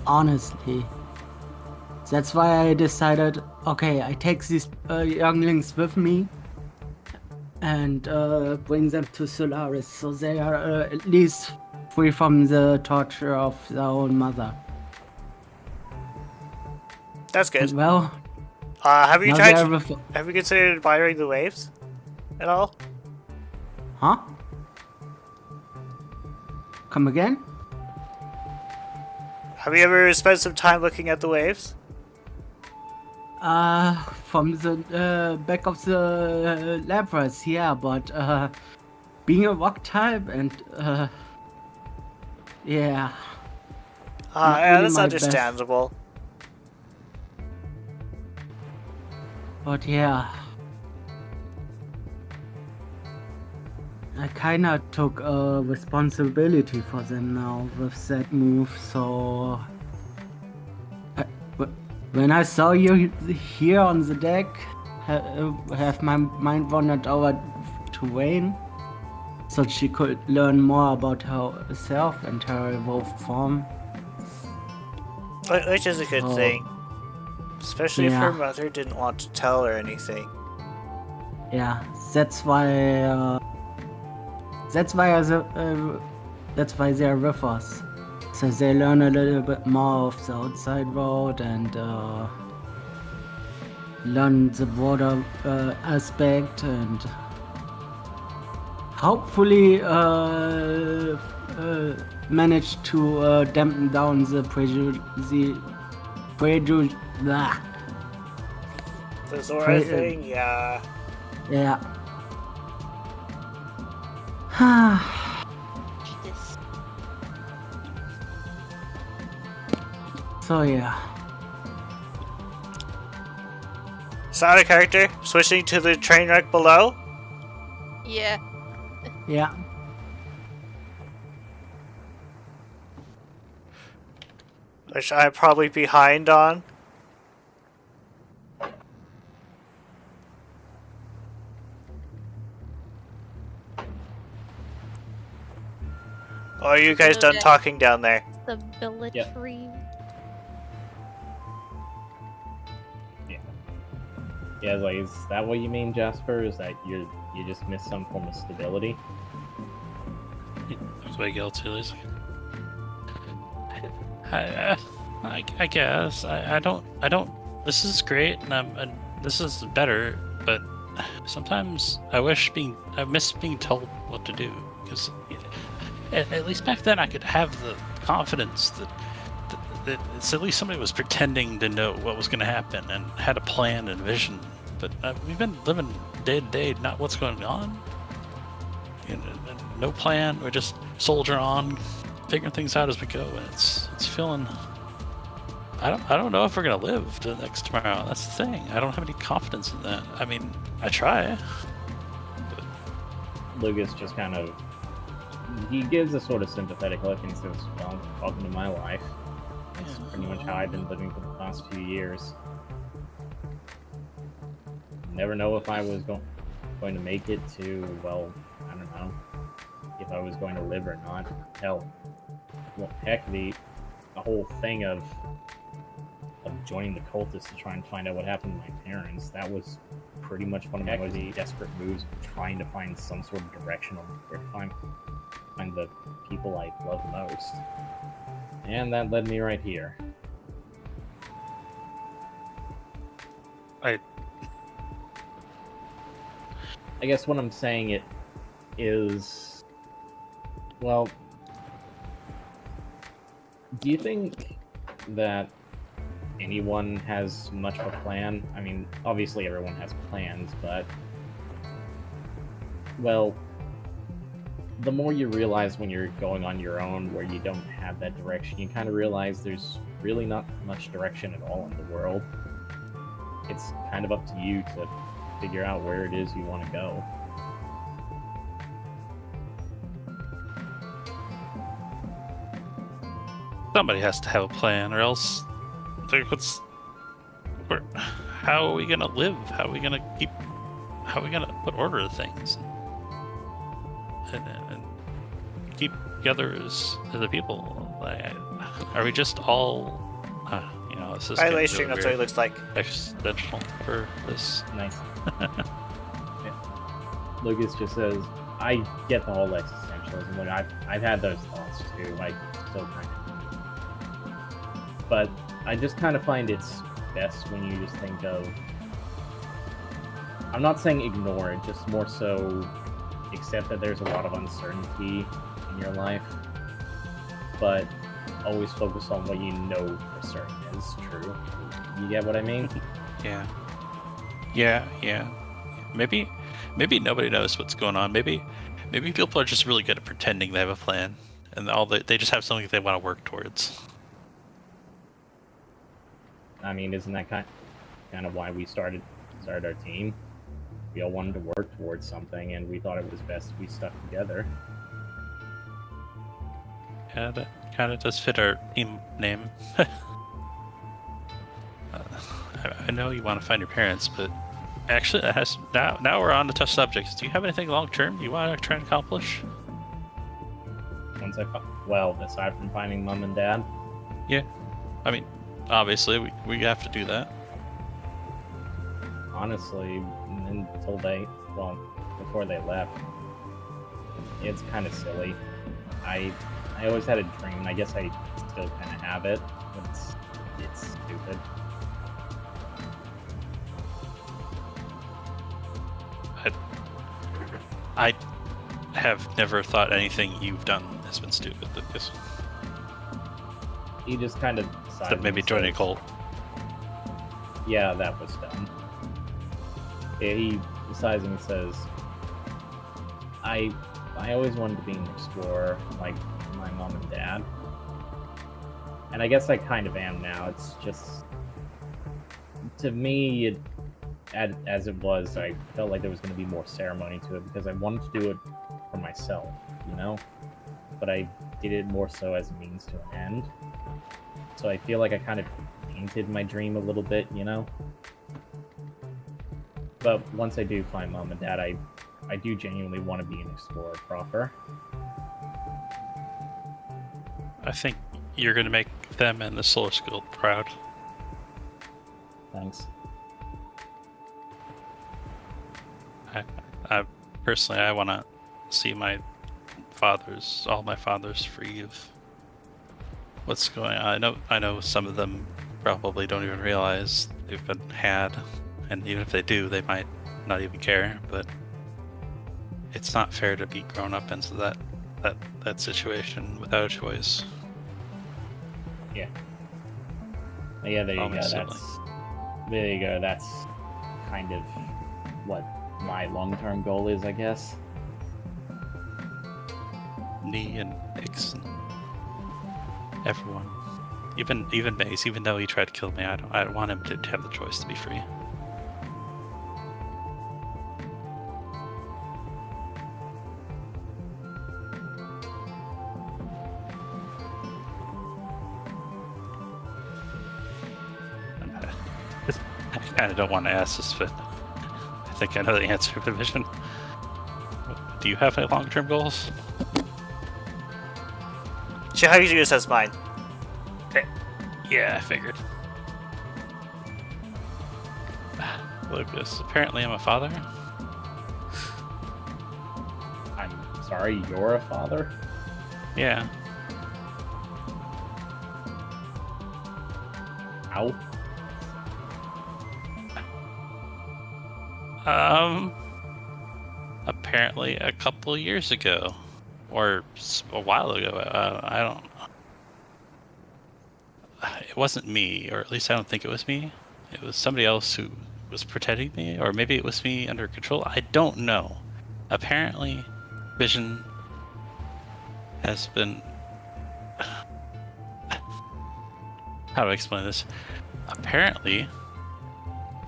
honestly. That's why I decided, okay, I take these younglings with me and bring them to Solaris, so they are at least free from the torture of their own mother. That's good. Well, Have you now tried? they're with... Have you considered admiring the waves at all? Huh? Come again? Have you ever spent some time looking at the waves? From the back of the Lapras, yeah, but being a rock type and yeah. Not Yeah, really that's my best. understandable. But yeah. I kinda took responsibility for them now with that move, so... When I saw you here on the deck, have my mind wandered over to Wayne, so she could learn more about herself and her evolved form. Which is a good Oh. thing. Especially if Yeah. her mother didn't want to tell her anything. Yeah, that's why they're with us. So they learn a little bit more of the outside world and learn the broader aspect and hopefully manage to dampen down the The Zora Pre- thing, yeah. yeah. Jesus. So yeah. Saw the character switching to the train wreck below. Yeah. Yeah. Which I'm probably behind on. Or are you guys done talking down there? The military. Yeah, it's like, is that what you mean, Jasper? Is that you just miss some form of stability? That's what Ghelfi is. I guess I don't. This is great, and this is better. But sometimes I miss being told what to do. Because at least back then I could have the confidence that it's at least somebody was pretending to know what was going to happen and had a plan and vision. But we've been living day to day, not what's going on. No plan. We're just soldier on, figuring things out as we go, and it's feeling. I don't know if we're gonna live to the next tomorrow. That's the thing. I don't have any confidence in that. I mean, I try. But... Lucas just kind of he gives a sort of sympathetic look and says, "Well, welcome to my life. That's pretty much how I've been living for the past few years. Never know if I was going to make it to, well, I don't know, if I was going to live or not. Hell, well, heck, the whole thing of joining the cultists to try and find out what happened to my parents, that was pretty much one of my most desperate moves, trying to find some sort of direction on where to find the people I love most. And that led me right here. I guess what I'm saying it is, well, do you think that anyone has much of a plan? I mean, obviously everyone has plans, but, well, the more you realize when you're going on your own where you don't have that direction, you kind of realize there's really not much direction at all in the world. It's kind of up to you to figure out where it is you want to go. Somebody has to have a plan, or else, how are we gonna live? How are we gonna put order to things and keep together as a people? Are we just all, this is By string, that's what it looks like. Existential for this. Nice. Lucas just says, I get the whole existentialism. Look, I've had those thoughts too. I still kind of. But I just kind of find it's best when you just think of. I'm not saying ignore it, just more so accept that there's a lot of uncertainty in your life, but always focus on what you know for certain is true. You get what I mean? Yeah. Maybe nobody knows what's going on. Maybe people are just really good at pretending they have a plan, and they just have something they want to work towards. I mean, isn't that kind of why we started our team? We all wanted to work towards something, and we thought it was best we stuck together. Yeah, that kind of does fit our team name. I know you want to find your parents, but actually, now we're on the tough subjects. Do you have anything long term you want to try and accomplish? Once aside from finding mom and dad. Yeah, I mean, obviously we have to do that. Honestly, before they left, it's kind of silly. I always had a dream, and I guess I still kind of have it. It's stupid. I have never thought anything you've done has been stupid, Lucas. He just kind of Except maybe joining a cult. Yeah, that was dumb. Yeah, he decides and says, I always wanted to be an explorer, like my mom and dad. And I guess I kind of am now. It's just, to me, as it was, I felt like there was going to be more ceremony to it because I wanted to do it for myself, But I did it more so as a means to an end. So I feel like I kind of tainted my dream a little bit, But once I do find mom and dad, I do genuinely want to be an explorer proper. think you're going to make them and the Solar School proud. Thanks. I personally, I want to see all my fathers free of what's going on. I know some of them probably don't even realize they've been had, and even if they do, they might not even care, but it's not fair to be grown up into that situation without a choice. Yeah. Yeah, there you Oh, go. There you go. That's kind of what my long-term goal is, I guess. Me and Nixon, everyone, even Mace, even though he tried to kill me, I want him to have the choice to be free. I kind of don't want to ask this, but I think I know the answer to the vision. Do you have any long-term goals? Chihaiju says mine. Okay. Yeah, I figured. Lucas, apparently I'm a father. I'm sorry, you're a father? Yeah. Ow. Apparently a couple years ago, or a while ago. I don't. It wasn't me, or at least I don't think it was me. It was somebody else who was protecting me, or maybe it was me under control. I don't know. Apparently, Vision has been. How do I explain this? Apparently,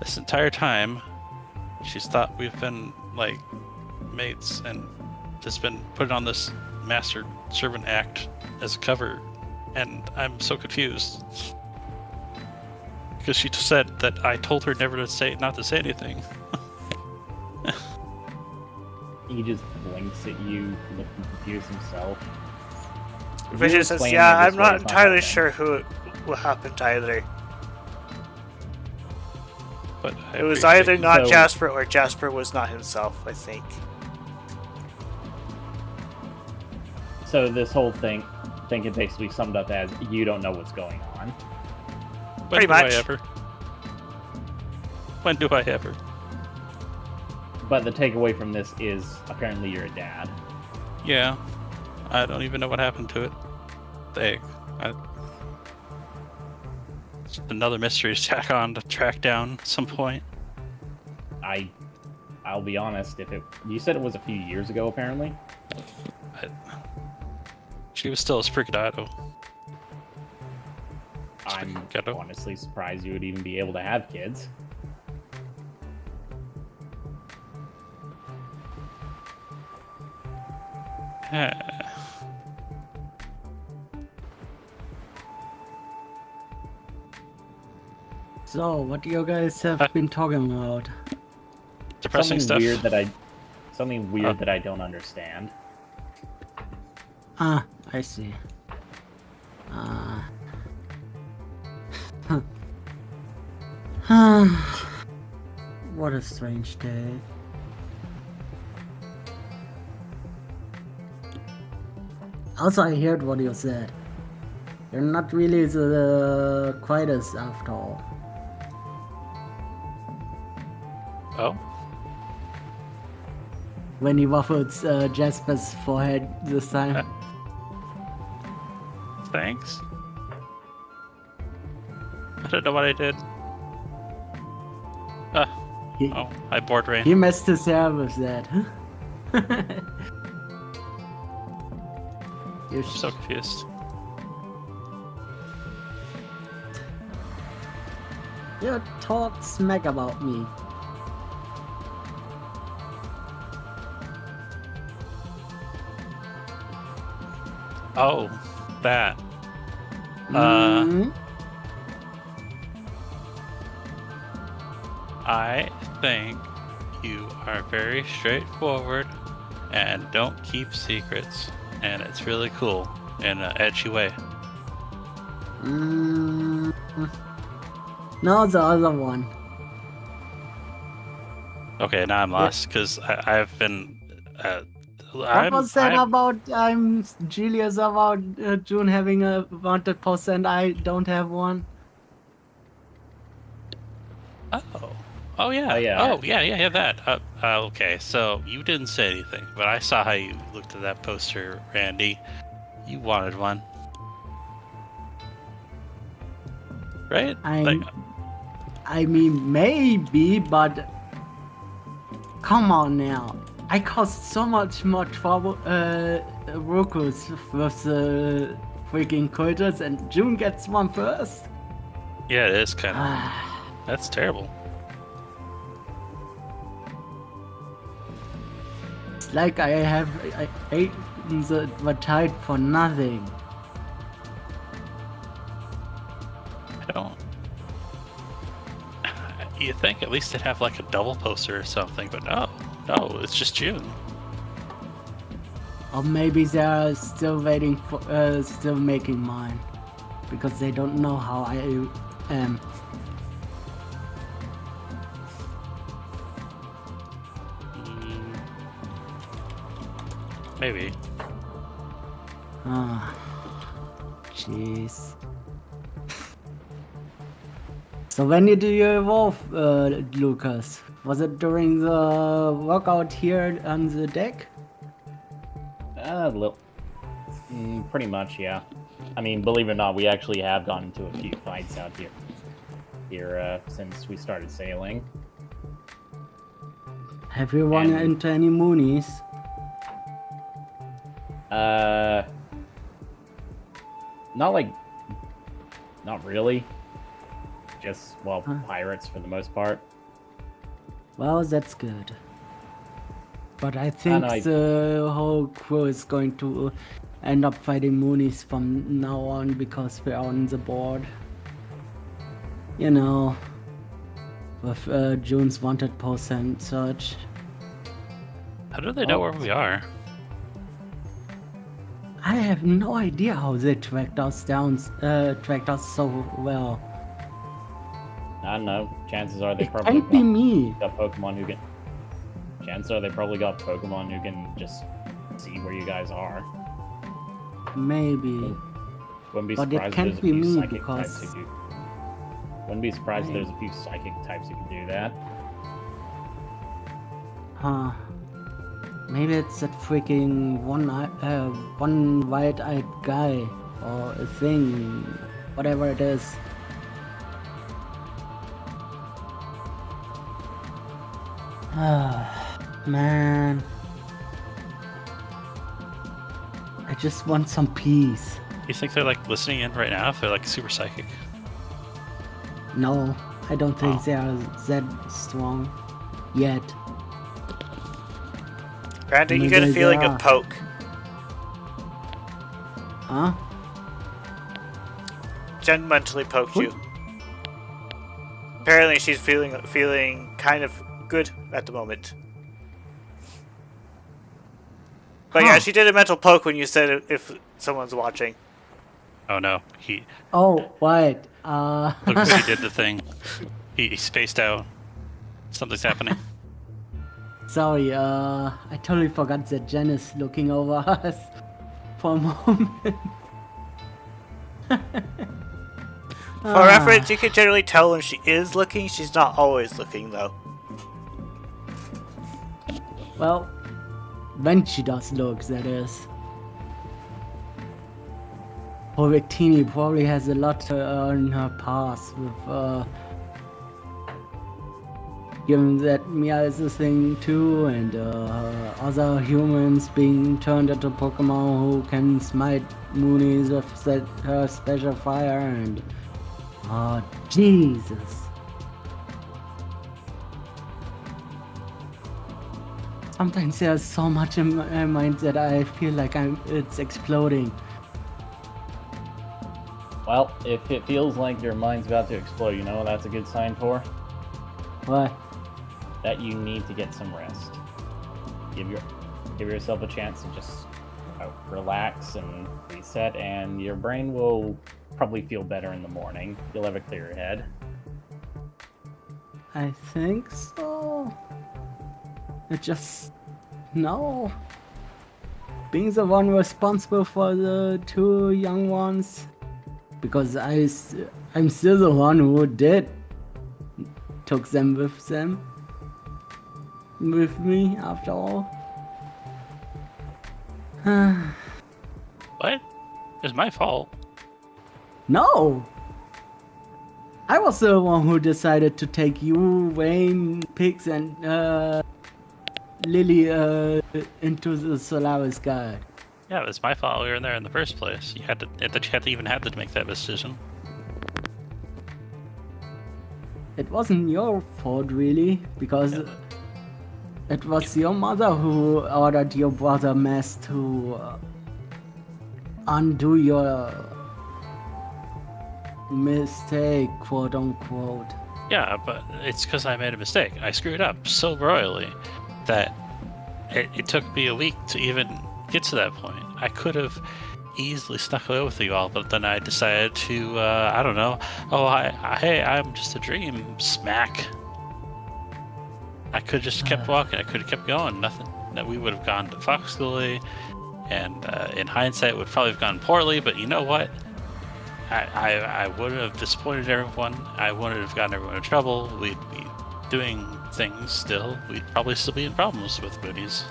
this entire time, she's thought we've been like mates and just been put on this master servant act as a cover, and I'm so confused because she said that I told her not to say anything. He just blinks at you, looking confused himself. Vision says, yeah, I'm not entirely sure what happened either. But It was either not Jasper or Jasper was not himself, I think. So this whole thing, I think it basically summed up as you don't know what's going on. Pretty much. When do I ever? But the takeaway from this is apparently you're a dad. Yeah. I don't even know what happened to it. The egg. It's another mystery to track down at some point. I'll be honest, you said it was a few years ago apparently? She was still a Sprigatito. I'm honestly surprised you would even be able to have kids. So, what do you guys have been talking about? Depressing stuff. Something weird that I don't understand. Ah, I see. What a strange day. Also, I heard what you said. You're not really the quietest after all. Oh? When he waffled Jasper's forehead this time. Thanks. I don't know what I did. I bored Rain. He messed his hair with that. I'm so confused. You talk smack about me. Oh, that. I think you are very straightforward and don't keep secrets, and it's really cool in an edgy way. Mm, no, the other one. Okay, now I'm lost because I've been. What was that about? I'm Julius about June having a wanted post and I don't have one. Oh. Oh yeah. Oh, yeah. Oh yeah. That. Okay. So you didn't say anything, but I saw how you looked at that poster, Randy. You wanted one, right? I mean, maybe, but come on now. I caused so much more trouble, ruckus with the freaking cultists, and June gets one first. Yeah, it is kind of. That's terrible. It's like I ate the tide for nothing. I don't. You think at least they'd have like a double poster or something, but no, it's just June. Or maybe they're still waiting for, still making mine, because they don't know how I am. Maybe. Ah, jeez. So when did you evolve, Lucas? Was it during the workout here on the deck? Pretty much, yeah. I mean, believe it or not, we actually have gotten into a few fights out here since we started sailing. Have you run into any Moonies? Not really. Just, well, pirates for the most part. Well, that's good. But I think the whole crew is going to end up fighting Moonies from now on because we're on the board. You know, with June's wanted post and such. How do they know where we are? I have no idea how they tracked us so well. I don't know. Chances are they It probably can't be me. got Pokemon who can. Chances are they probably got Pokemon who can just see where you guys are. Maybe. Wouldn't be But surprised it if can't there's a be few me psychic because- types who do. Wouldn't be surprised if there's a few psychic types who can do that. Huh. Maybe it's that freaking one white-eyed guy or a thing, whatever it is. Ah, man. I just want some peace. You think they're like listening in right now if they're like super psychic? No, I don't think Oh. they are that strong yet. Randy, you Maybe get a they feeling are. of poke. Huh? Jen mentally poked What? you. Apparently, she's feeling kind of good at the moment. But yeah, Huh. she did a mental poke when you said if someone's watching. Oh no, Oh, what? Lucas, he did the thing. He spaced out. Something's happening. Sorry, I totally forgot that Jen is looking over us for a moment. For reference, you can generally tell when she is looking. She's not always looking, though. Well, when she does look, that is. Poor Victini probably has a lot on her past with, given that Mia is a thing too, and other humans being turned into Pokemon who can smite Moonies with her special fire, and oh Jesus. Sometimes there's so much in my mind that I feel like it's exploding. Well, if it feels like your mind's about to explode, you know what that's a good sign for? What? That you need to get some rest. Give yourself a chance to just relax and reset, and your brain will probably feel better in the morning. You'll have a clearer head. I think so. It just no. Being the one responsible for the two young ones, because I'm still the one who took them with me after all. What? It's my fault. No! I was the one who decided to take you, Wayne, Pix, and Lily into the Solaris Guard. Yeah, it's my fault we were in there in the first place. You had to even have to make that decision. It wasn't your fault, really, because it was your mother who ordered your brother Mess to undo your mistake, quote unquote. Yeah, but it's because I made a mistake. I screwed up so royally that it took me a week to even get to that point. I could have easily stuck away with you all, but then I decided to, I don't know. Oh, hey, I'm just a dream. Smack. I could have just kept walking. I could have kept going. Nothing. That we would have gone to Foxgley, and in hindsight, it would probably have gone poorly. But you know what? I would have disappointed everyone. I wouldn't have gotten everyone in trouble. We'd be doing things still. We'd probably still be in problems with Moonies.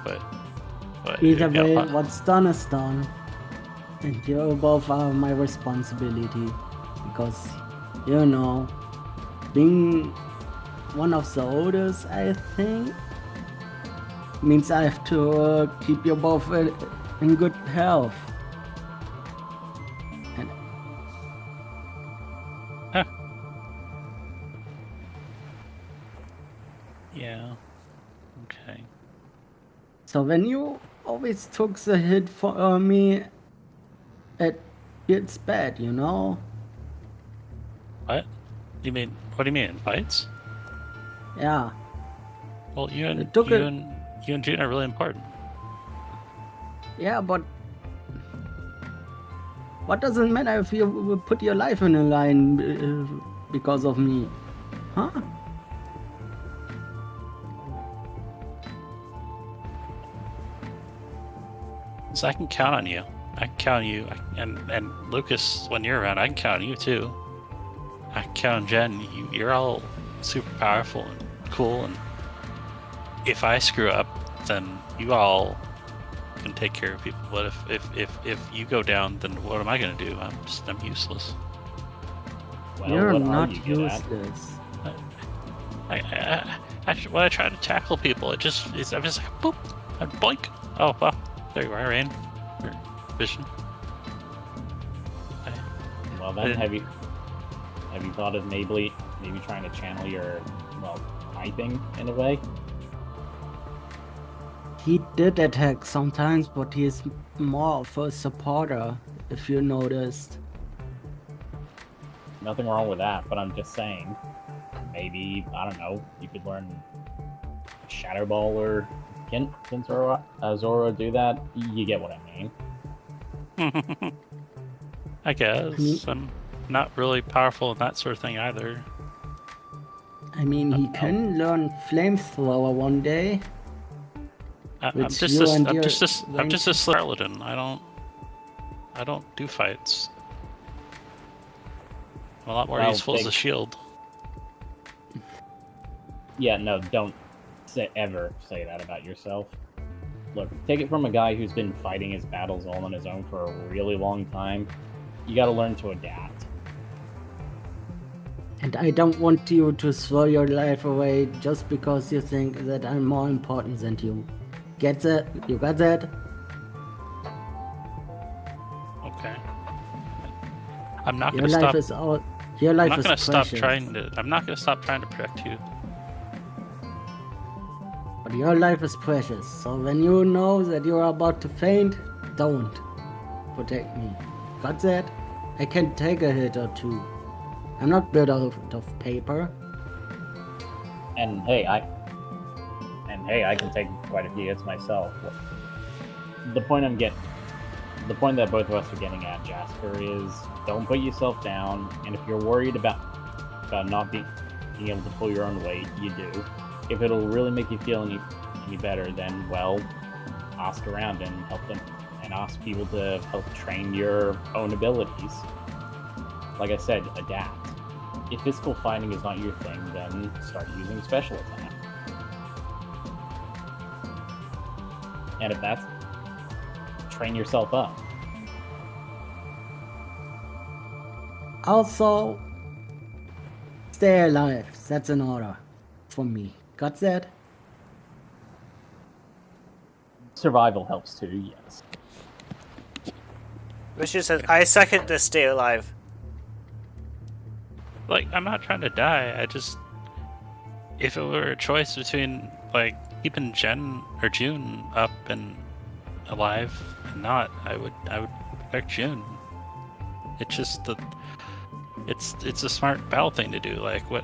But either way, what's done is done. And you both are my responsibility. Because, you know, being one of the oldest, I think, means I have to keep you both in good health. And yeah. Okay. so when you always took the hit for me, it's bad, you know? What? What do you mean? In fights? Yeah. Well, you and June are really important. Yeah, but what does it matter if you put your life in a line because of me? Huh? So I can count on you. I can count on you. And Lucas, when you're around, I can count on you too. I can count on Jen. You're all super powerful and cool, and if I screw up, then you all can take care of people. But if you go down, then what am I gonna do? I'm useless. Well, You're what not are you good at? useless. When I try to tackle people, I'm just like boop and boink. Oh well, there you are, Rain. Your vision. Well then, have you thought of maybe trying to channel your typing in a way? He did attack sometimes, but he is more of a supporter, if you noticed. Nothing wrong with that, but I'm just saying, maybe, I don't know, you could learn Shadow Ball or can Zora do that? You get what I mean. I guess. I'm not really powerful in that sort of thing either. I mean, he can learn Flamethrower one day. I'm just a charlatan. I don't do fights. I'm a lot more useful as a shield. Yeah, no, don't ever say that about yourself. Look, take it from a guy who's been fighting his battles all on his own for a really long time. You gotta learn to adapt. And I don't want you to throw your life away just because you think that I'm more important than you. Get that? You got that? Okay. I'm not Your gonna life stop. is your life I'm not is gonna stop precious. I'm not gonna stop trying to protect you. But your life is precious. So when you know that you're about to faint, don't protect me. Got that? I can take a hit or two. I'm not built out of paper. And hey, I can take quite a few hits myself. the point that both of us are getting at, Jasper, is don't put yourself down. And if you're worried about not being able to pull your own weight, you do. If it'll really make you feel any better, then well, ask around and help them, and ask people to help train your own abilities. Like I said, adapt. If physical fighting is not your thing, then start using special attack. And if that's, train yourself up. Also, stay alive. That's an order for me. Got that? Survival helps too, yes. Richard says, I second the stay alive. Like, I'm not trying to die. I just, if it were a choice between like keeping Jen or June up and alive and not, I would pick June. It's just it's a smart battle thing to do. Like, what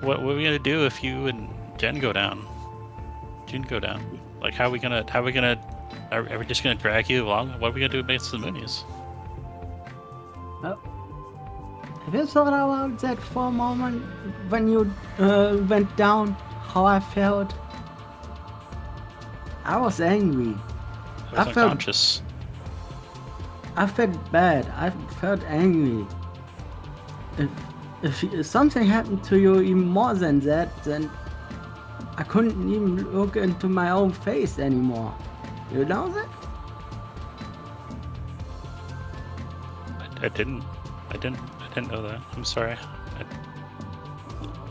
are we gonna do if you and Jen go down? June go down. Like, are we just gonna drag you along? What are we gonna do against the Moonies? Have you thought about that for a moment when you went down? How I felt? I was angry. I was unconscious. I felt bad. I felt angry. If something happened to you even more than that, then I couldn't even look into my own face anymore. You know that? I didn't know that. I'm sorry.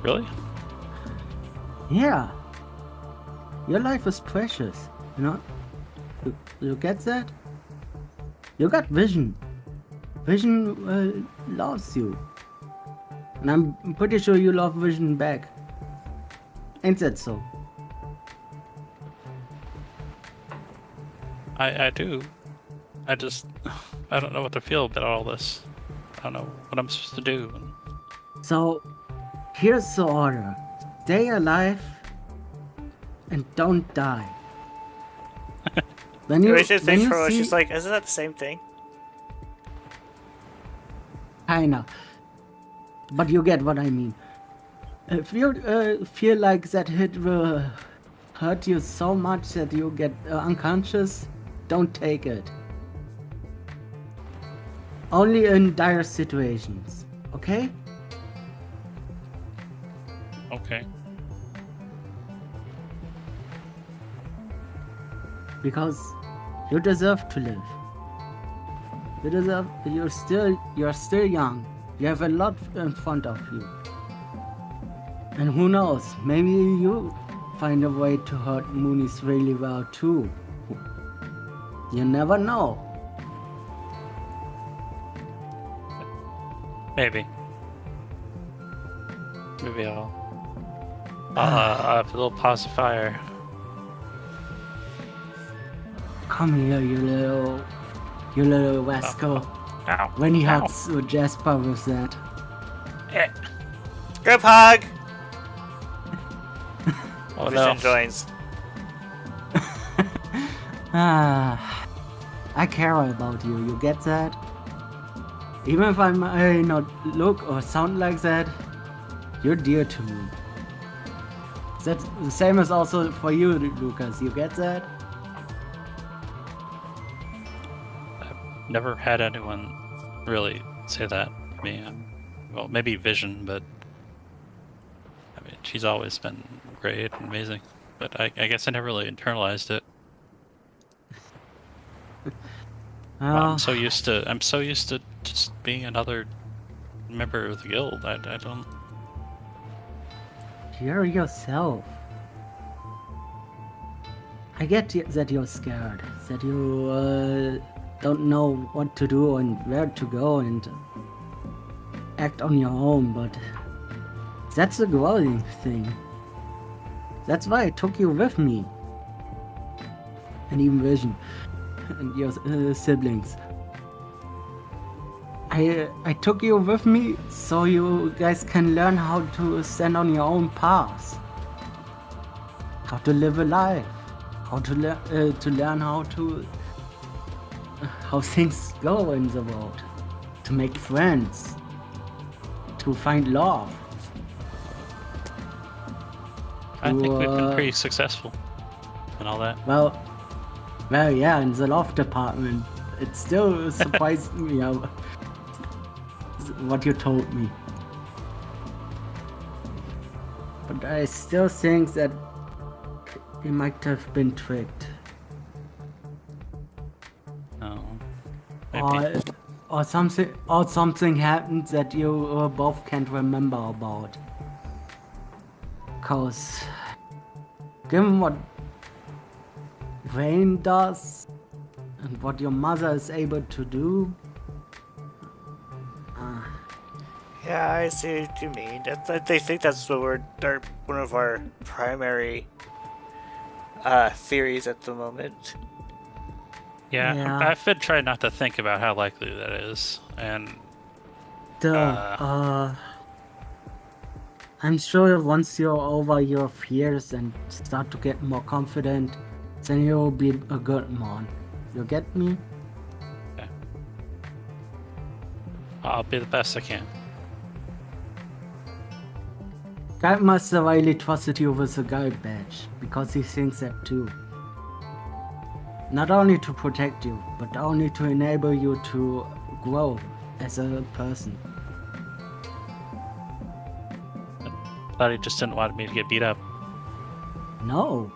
Really? Yeah. Your life is precious, you know? You get that? You got Vision. Vision loves you. And I'm pretty sure you love Vision back. Ain't that so? I do. I don't know what to feel about all this. I don't know what I'm supposed to do. So, here's the order. Stay alive and don't die. When Richard thinks you for a while, see- she's like, isn't that the same thing? Kinda. But you get what I mean. If you feel like that hit will hurt you so much that you get unconscious, don't take it. Only in dire situations, okay? Okay. Because you deserve to live. You're still young. You have a lot in front of you. And who knows, maybe you find a way to hurt Moonies really well too. You never know. Maybe I'll have a little pacifier. Come here, you little rascal. Ow. When he Ow. hugs Jasper with that. Eh. Group hug! Oh Vision no. joins. I care about you, you get that? Even if I might not look or sound like that, you're dear to me. That's the same as also for you, Lucas, you get that? I've never had anyone really say that to me. Well, maybe Vision, but I mean, she's always been great and amazing. But I guess I never really internalized it. I'm so used to just being another member of the guild. I don't. You're yourself. I get that you're scared, that you don't know what to do and where to go and act on your own, but that's a growing thing. That's why I took you with me. And even Vision. And your siblings. I took you with me so you guys can learn how to stand on your own path. How to live a life. How to learn how to how things go in the world, to make friends, to find love. I think we've been to, pretty successful and all that. Well, yeah, in the love department, it still surprised me what you told me. But I still think that he might have been tricked. Oh, maybe. Or something happened that you both can't remember about. Cause given what Rain does and what your mother is able to do, Yeah, I see what you mean. They think that's one of our primary theories at the moment. Yeah, I've been trying not to think about how likely that is, and I'm sure once you're over your fears and start to get more confident, then you'll be a good man. You get me? I'll be the best I can. Guy must have really trusted you with the guard badge, because he thinks that too. Not only to protect you, but only to enable you to grow as a person. Thought he just didn't want me to get beat up. No.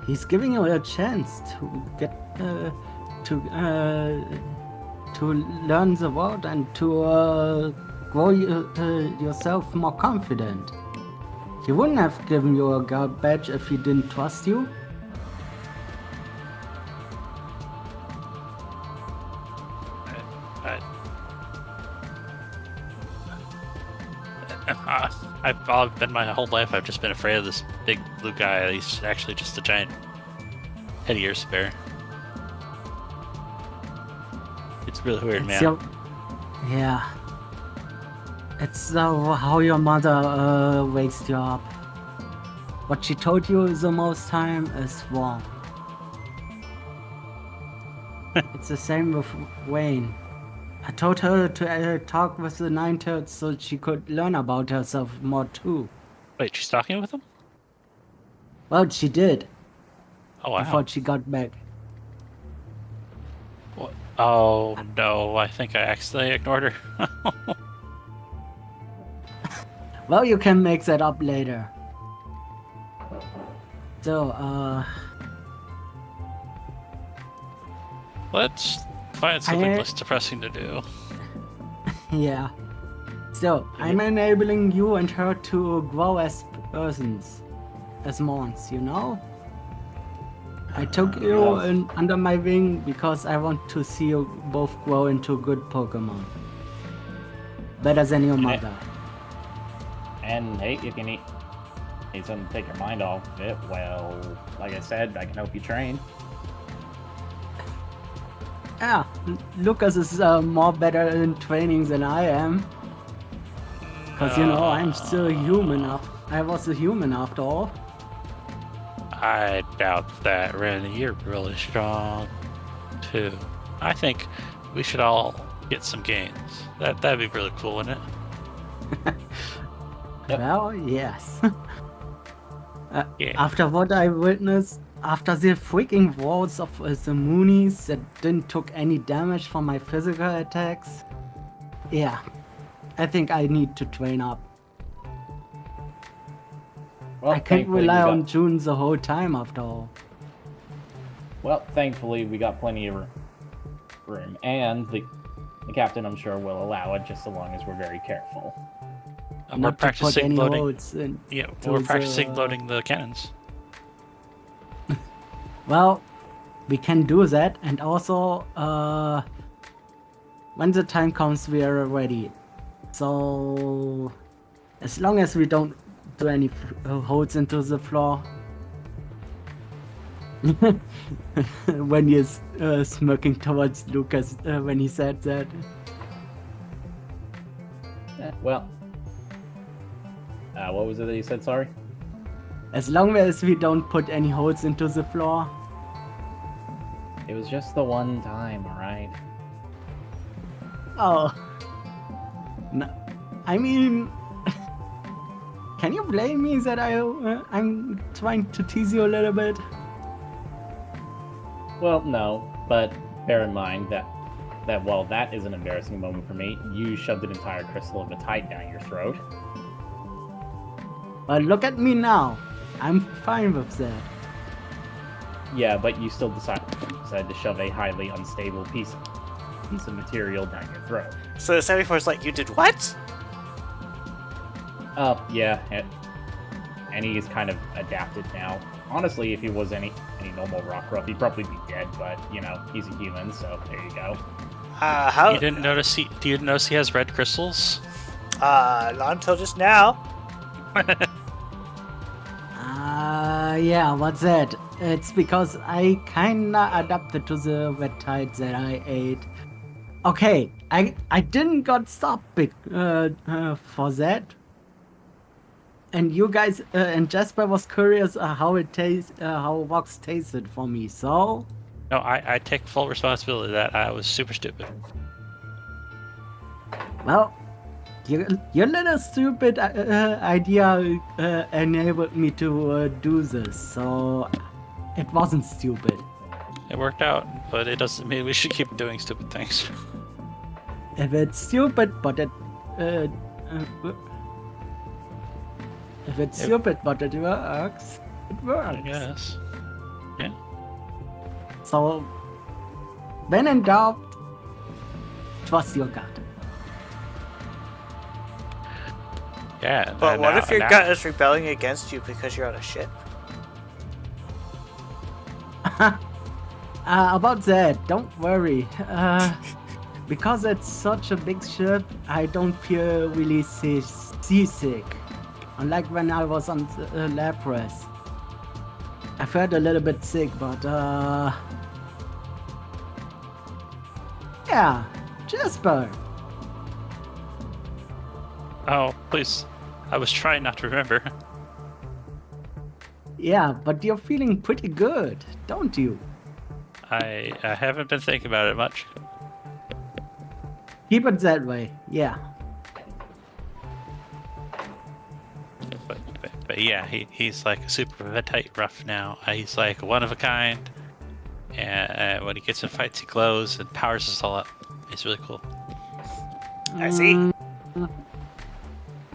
He's giving you a chance to get to learn the world and to grow yourself more confident. He wouldn't have given you a guard badge if he didn't trust you. I've been my whole life. I've just been afraid of this big blue guy. He's actually just a giant teddy bear. It's really weird, man. Yeah. It's how your mother wakes you up. What she told you the most time is wrong. It's the same with Wayne. I told her to talk with the Nine Turds so she could learn about herself more too. Wait, she's talking with him? Well, she did. Oh, wow. Before she got back. What? Oh, no. I think I accidentally ignored her. Well, you can make that up later. So, Let's find something less depressing to do. Yeah. So, I'm enabling you and her to grow as persons. As mons, you know? I took you under my wing because I want to see you both grow into good Pokemon. Better than your mother. And hey, if you need something to take your mind off it, well, like I said, I can help you train. Yeah, Lucas is more better in training than I am. Because, you know, I'm still human. I was a human after all. I doubt that, Randy. You're really strong, too. I think we should all get some gains. That'd be really cool, wouldn't it? Yep. Well, yes. Yeah. After what I witnessed, after the freaking walls of the Moonies that didn't took any damage from my physical attacks, yeah, I think I need to train up. Well, I can't thankfully rely we on got- June the whole time after all. Well, thankfully we got plenty of room, and the captain, I'm sure, will allow it just so long as we're very careful. We're Not to put practicing any loading. holes in Yeah, to we're practicing the- loading the cannons. Well, we can do that, and also, when the time comes, we are ready. So, as long as we don't do any holes into the floor. When he's smirking towards Lucas when he said that. Well, what was it that you said? Sorry. As long as we don't put any holes into the floor. It was just the one time, alright? Oh. No, I mean, can you blame me that I'm trying to tease you a little bit? Well, no, but bear in mind that while that is an embarrassing moment for me, you shoved an entire crystal of Vitite down your throat. But look at me now. I'm fine with that. Yeah, but you still decided to shove a highly unstable piece of material down your throat. So 74's like, you did what? Yeah, and he's kind of adapted now. Honestly, if he was any normal Rockruff, he'd probably be dead, but, you know, he's a human, so there you go. How? You didn't notice he has red crystals? Not until just now. Yeah, what's that? It's because I kinda adapted to the Vitite that I ate. Okay, I didn't got stopped for that. And you guys and Jasper was curious how it tastes, how Vox tasted for me. So No, I take full responsibility of that. I was super stupid. well, your little stupid idea enabled me to do this. So it wasn't stupid. It worked out, but it doesn't mean we should keep doing stupid things. If it's stupid, but it if it's stupid, but it works, it works. I guess. Yeah. So, when in doubt, trust your gut. Yeah. But what now- if your now- gut is rebelling against you because you're on a ship? About that, don't worry. Because it's such a big ship, I don't feel really seasick. Unlike when I was on Lapras. I felt a little bit sick, but yeah, Jasper. Oh, please. I was trying not to remember. Yeah, but you're feeling pretty good, don't you? I haven't been thinking about it much. Keep it that way, yeah. But yeah, he's like a super tight rough now. He's like one of a kind. And when he gets in fights, he glows and powers us all up. It's really cool. I see.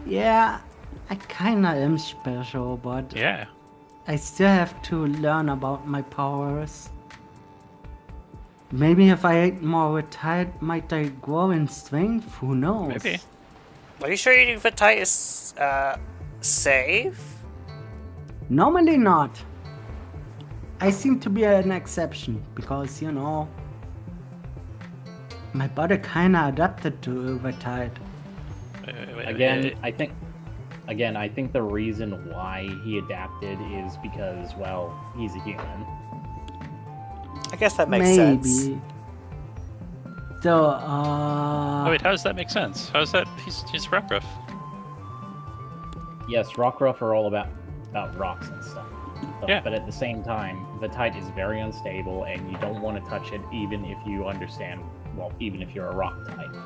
Yeah, I kinda am special, but Yeah. I still have to learn about my powers. Maybe if I ate more Vitite, might I grow in strength? Who knows? Maybe. Are you sure eating Vitite is safe? Normally not. I seem to be an exception because, you know, my body kinda adapted to Vitite. Again, I think the reason why he adapted is because, well, he's a human. I guess that makes sense. Maybe. So, Oh wait, how does that make sense? How is that? He's Rockruff. Yes, Rockruff are all about rocks and stuff. Yeah. But at the same time, Vitite is very unstable, and you don't want to touch it, even if you understand. Well, even if you're a rock type.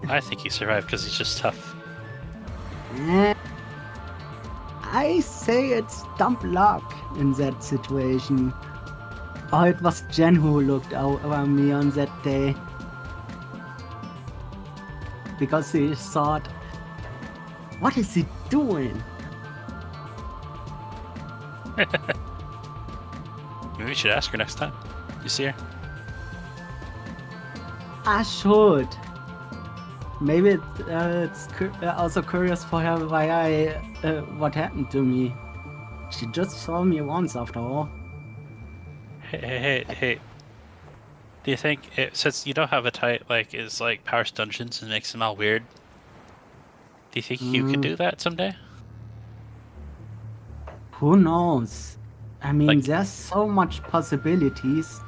I think he survived because he's just tough. eh, I say it's dumb luck in that situation. Oh, it was Jen who looked over me on that day. Because he thought, what is he doing? Maybe we should ask her next time. You see her? I should. Maybe it's also curious for her why what happened to me. She just saw me once after all. Hey. Do you think since you don't have a type is like powers dungeons and makes them all weird? Do you think you could do that someday? Who knows? I mean, Like- there's so much possibilities.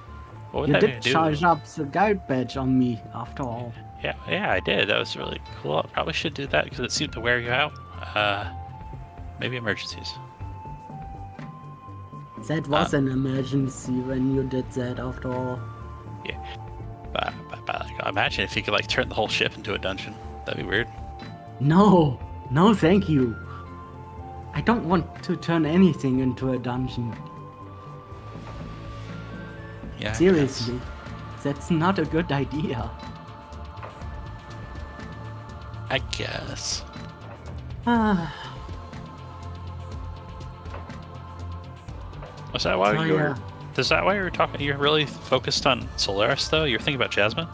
What would You that did even do? charge up the guide badge on me after all. Yeah, I did. That was really cool. I probably should do that because it seemed to wear you out. Maybe emergencies. That was an emergency when you did that, after all. But like, imagine if you could like turn the whole ship into a dungeon. That'd be weird. No, no, thank you. I don't want to turn anything into a dungeon. Yeah. I guess. Seriously, that's not a good idea. I guess. Ah, Was that why so you were? yeah. Is that why you were talking? You're really focused on Solaris, though. You're thinking about Jasmine.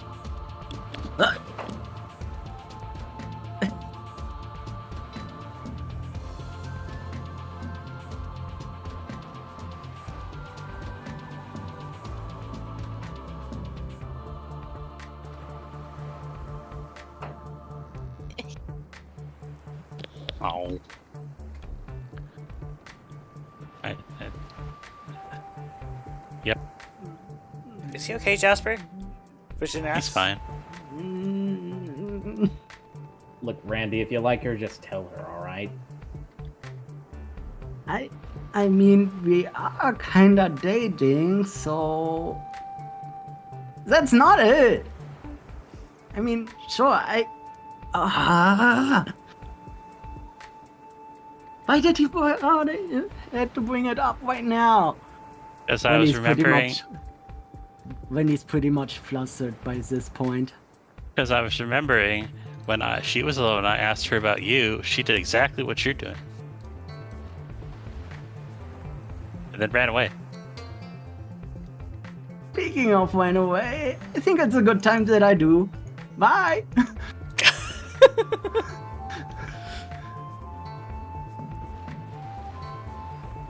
Oh. Yep, Is he okay, Jasper? Vision asks. he's fine. Mm, Look, Randy, if you like her, just tell her, alright? I mean, we are kinda dating, so that's not it. I mean, sure, why did he had to bring it up right now? As I was remembering, When he's pretty much flustered by this point. because I was remembering when she was alone, I asked her about you. She did exactly what you're doing, and then ran away. Speaking of went away, I think it's a good time that I do. Bye!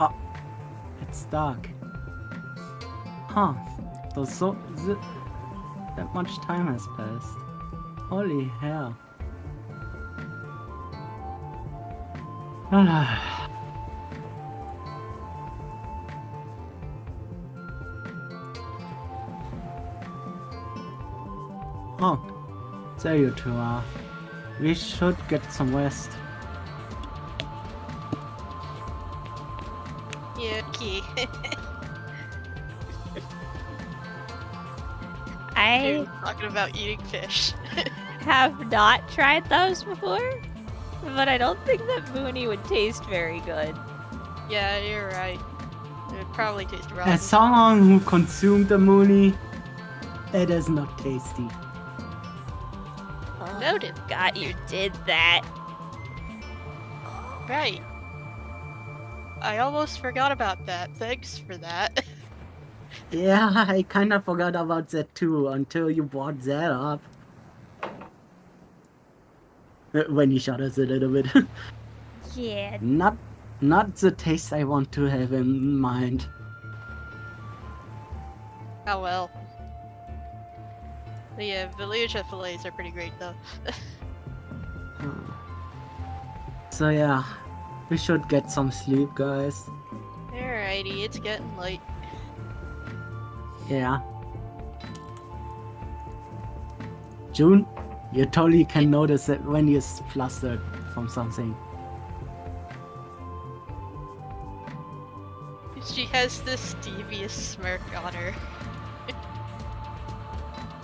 Oh, it's dark. Huh. That much time has passed. Holy hell. Oh, there you two are. We should get some rest. Yucky. I Talking about eating fish. have not tried those before, but I don't think that Mooney would taste very good. Yeah, you're right. It would probably taste rotten. As someone who consumed the Mooney, it is not tasty. Oh, Noted. God, you did that. Right. I almost forgot about that. Thanks for that. Yeah, I kinda forgot about that too until you brought that up. When you shot us a little bit. Yeah. Not the taste I want to have in mind. Oh well. The Velusia fillets are pretty great though. So yeah, we should get some sleep, guys. Alrighty, it's getting late. Yeah. June, you totally can notice it when you're flustered from something. She has this devious smirk on her.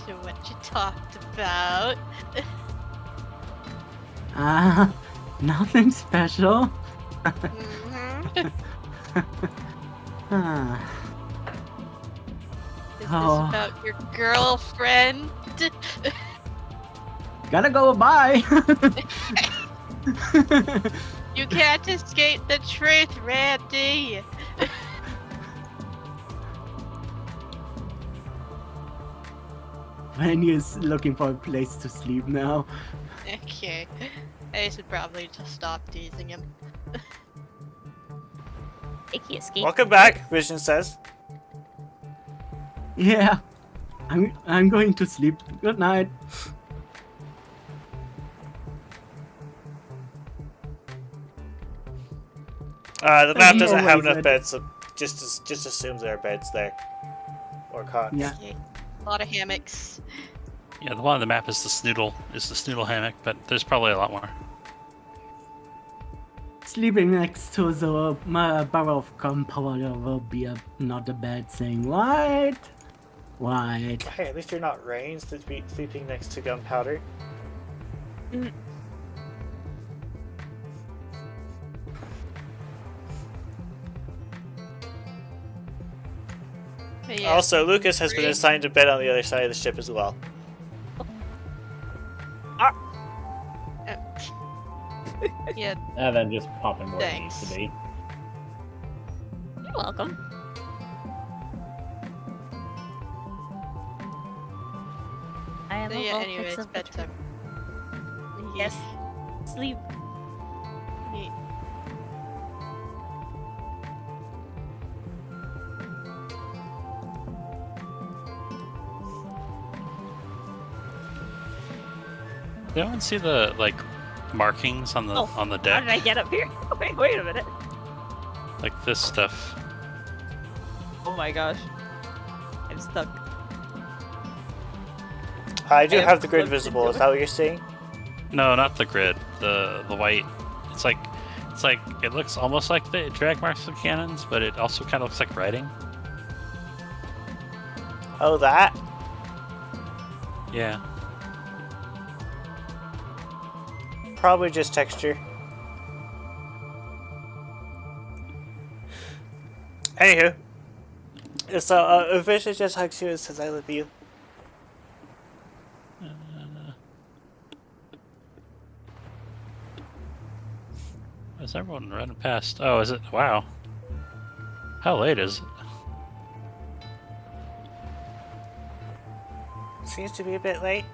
So what you talked about? Nothing special. Mhm. Ah, Is Oh. this about your girlfriend? gotta go, bye. You can't escape the truth, Randy! When is looking for a place to sleep now. Okay. I should probably just stop teasing him. Icky escape. Welcome back, Vision says. Yeah, I'm going to sleep. Good night. The map He doesn't have always enough had- beds, so just assumes there are beds there. Or cots. Yeah. Okay. A lot of hammocks. Yeah, the one on the map is the snoodle hammock, but there's probably a lot more. sleeping next to the barrel of gunpowder will be not a bad thing, right? Right. Hey, at least you're not Rain sleeping next to gunpowder. But yeah, Also, Lucas has been Rain- assigned to bed on the other side of the ship as well. Yeah, And then just popping where it needs Thanks. to be. You're welcome. I am so a yeah, vulpix anyway, it's of the bedtime. Yes. Sleep. Ye- Did anyone see the like markings on the Oh, on the How deck? did I get up here? Wait a minute. Like this stuff. Oh my gosh. I'm stuck. I do I have the grid looked visible. into Is it. that what you're saying? No, not the grid. The white. It's like it looks almost like the drag marks of cannons, but it also kind of looks like writing. Oh, that? Yeah. Probably just texture. Anywho. So, Fish just hugs you and says, I love you. Is everyone running past? Oh, is it? Wow. How late is it? Seems to be a bit late.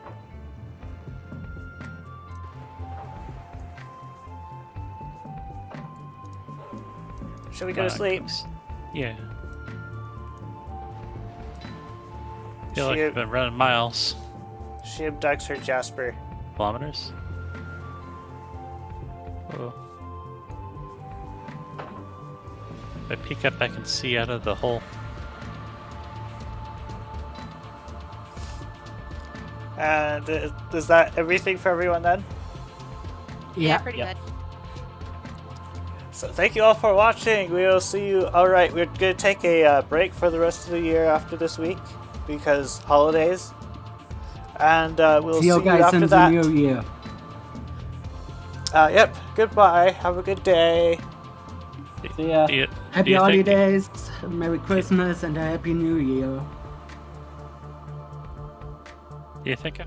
Should we go to sleep? Yeah. Feel like She- I've been running miles. She abducts her Jasper. Kilometers? Whoa. If I peek up, I can see out of the hole. And is that everything for everyone then? Yeah, pretty Yep. much. So thank you all for watching. We will see you. All right, we're gonna take a break for the rest of the year after this week because holidays, and we'll See you guys after in the that. new year. Yep. Goodbye. Have a good day. See ya. Do you Happy think- holidays, Merry Christmas, and a Happy New Year. Do you think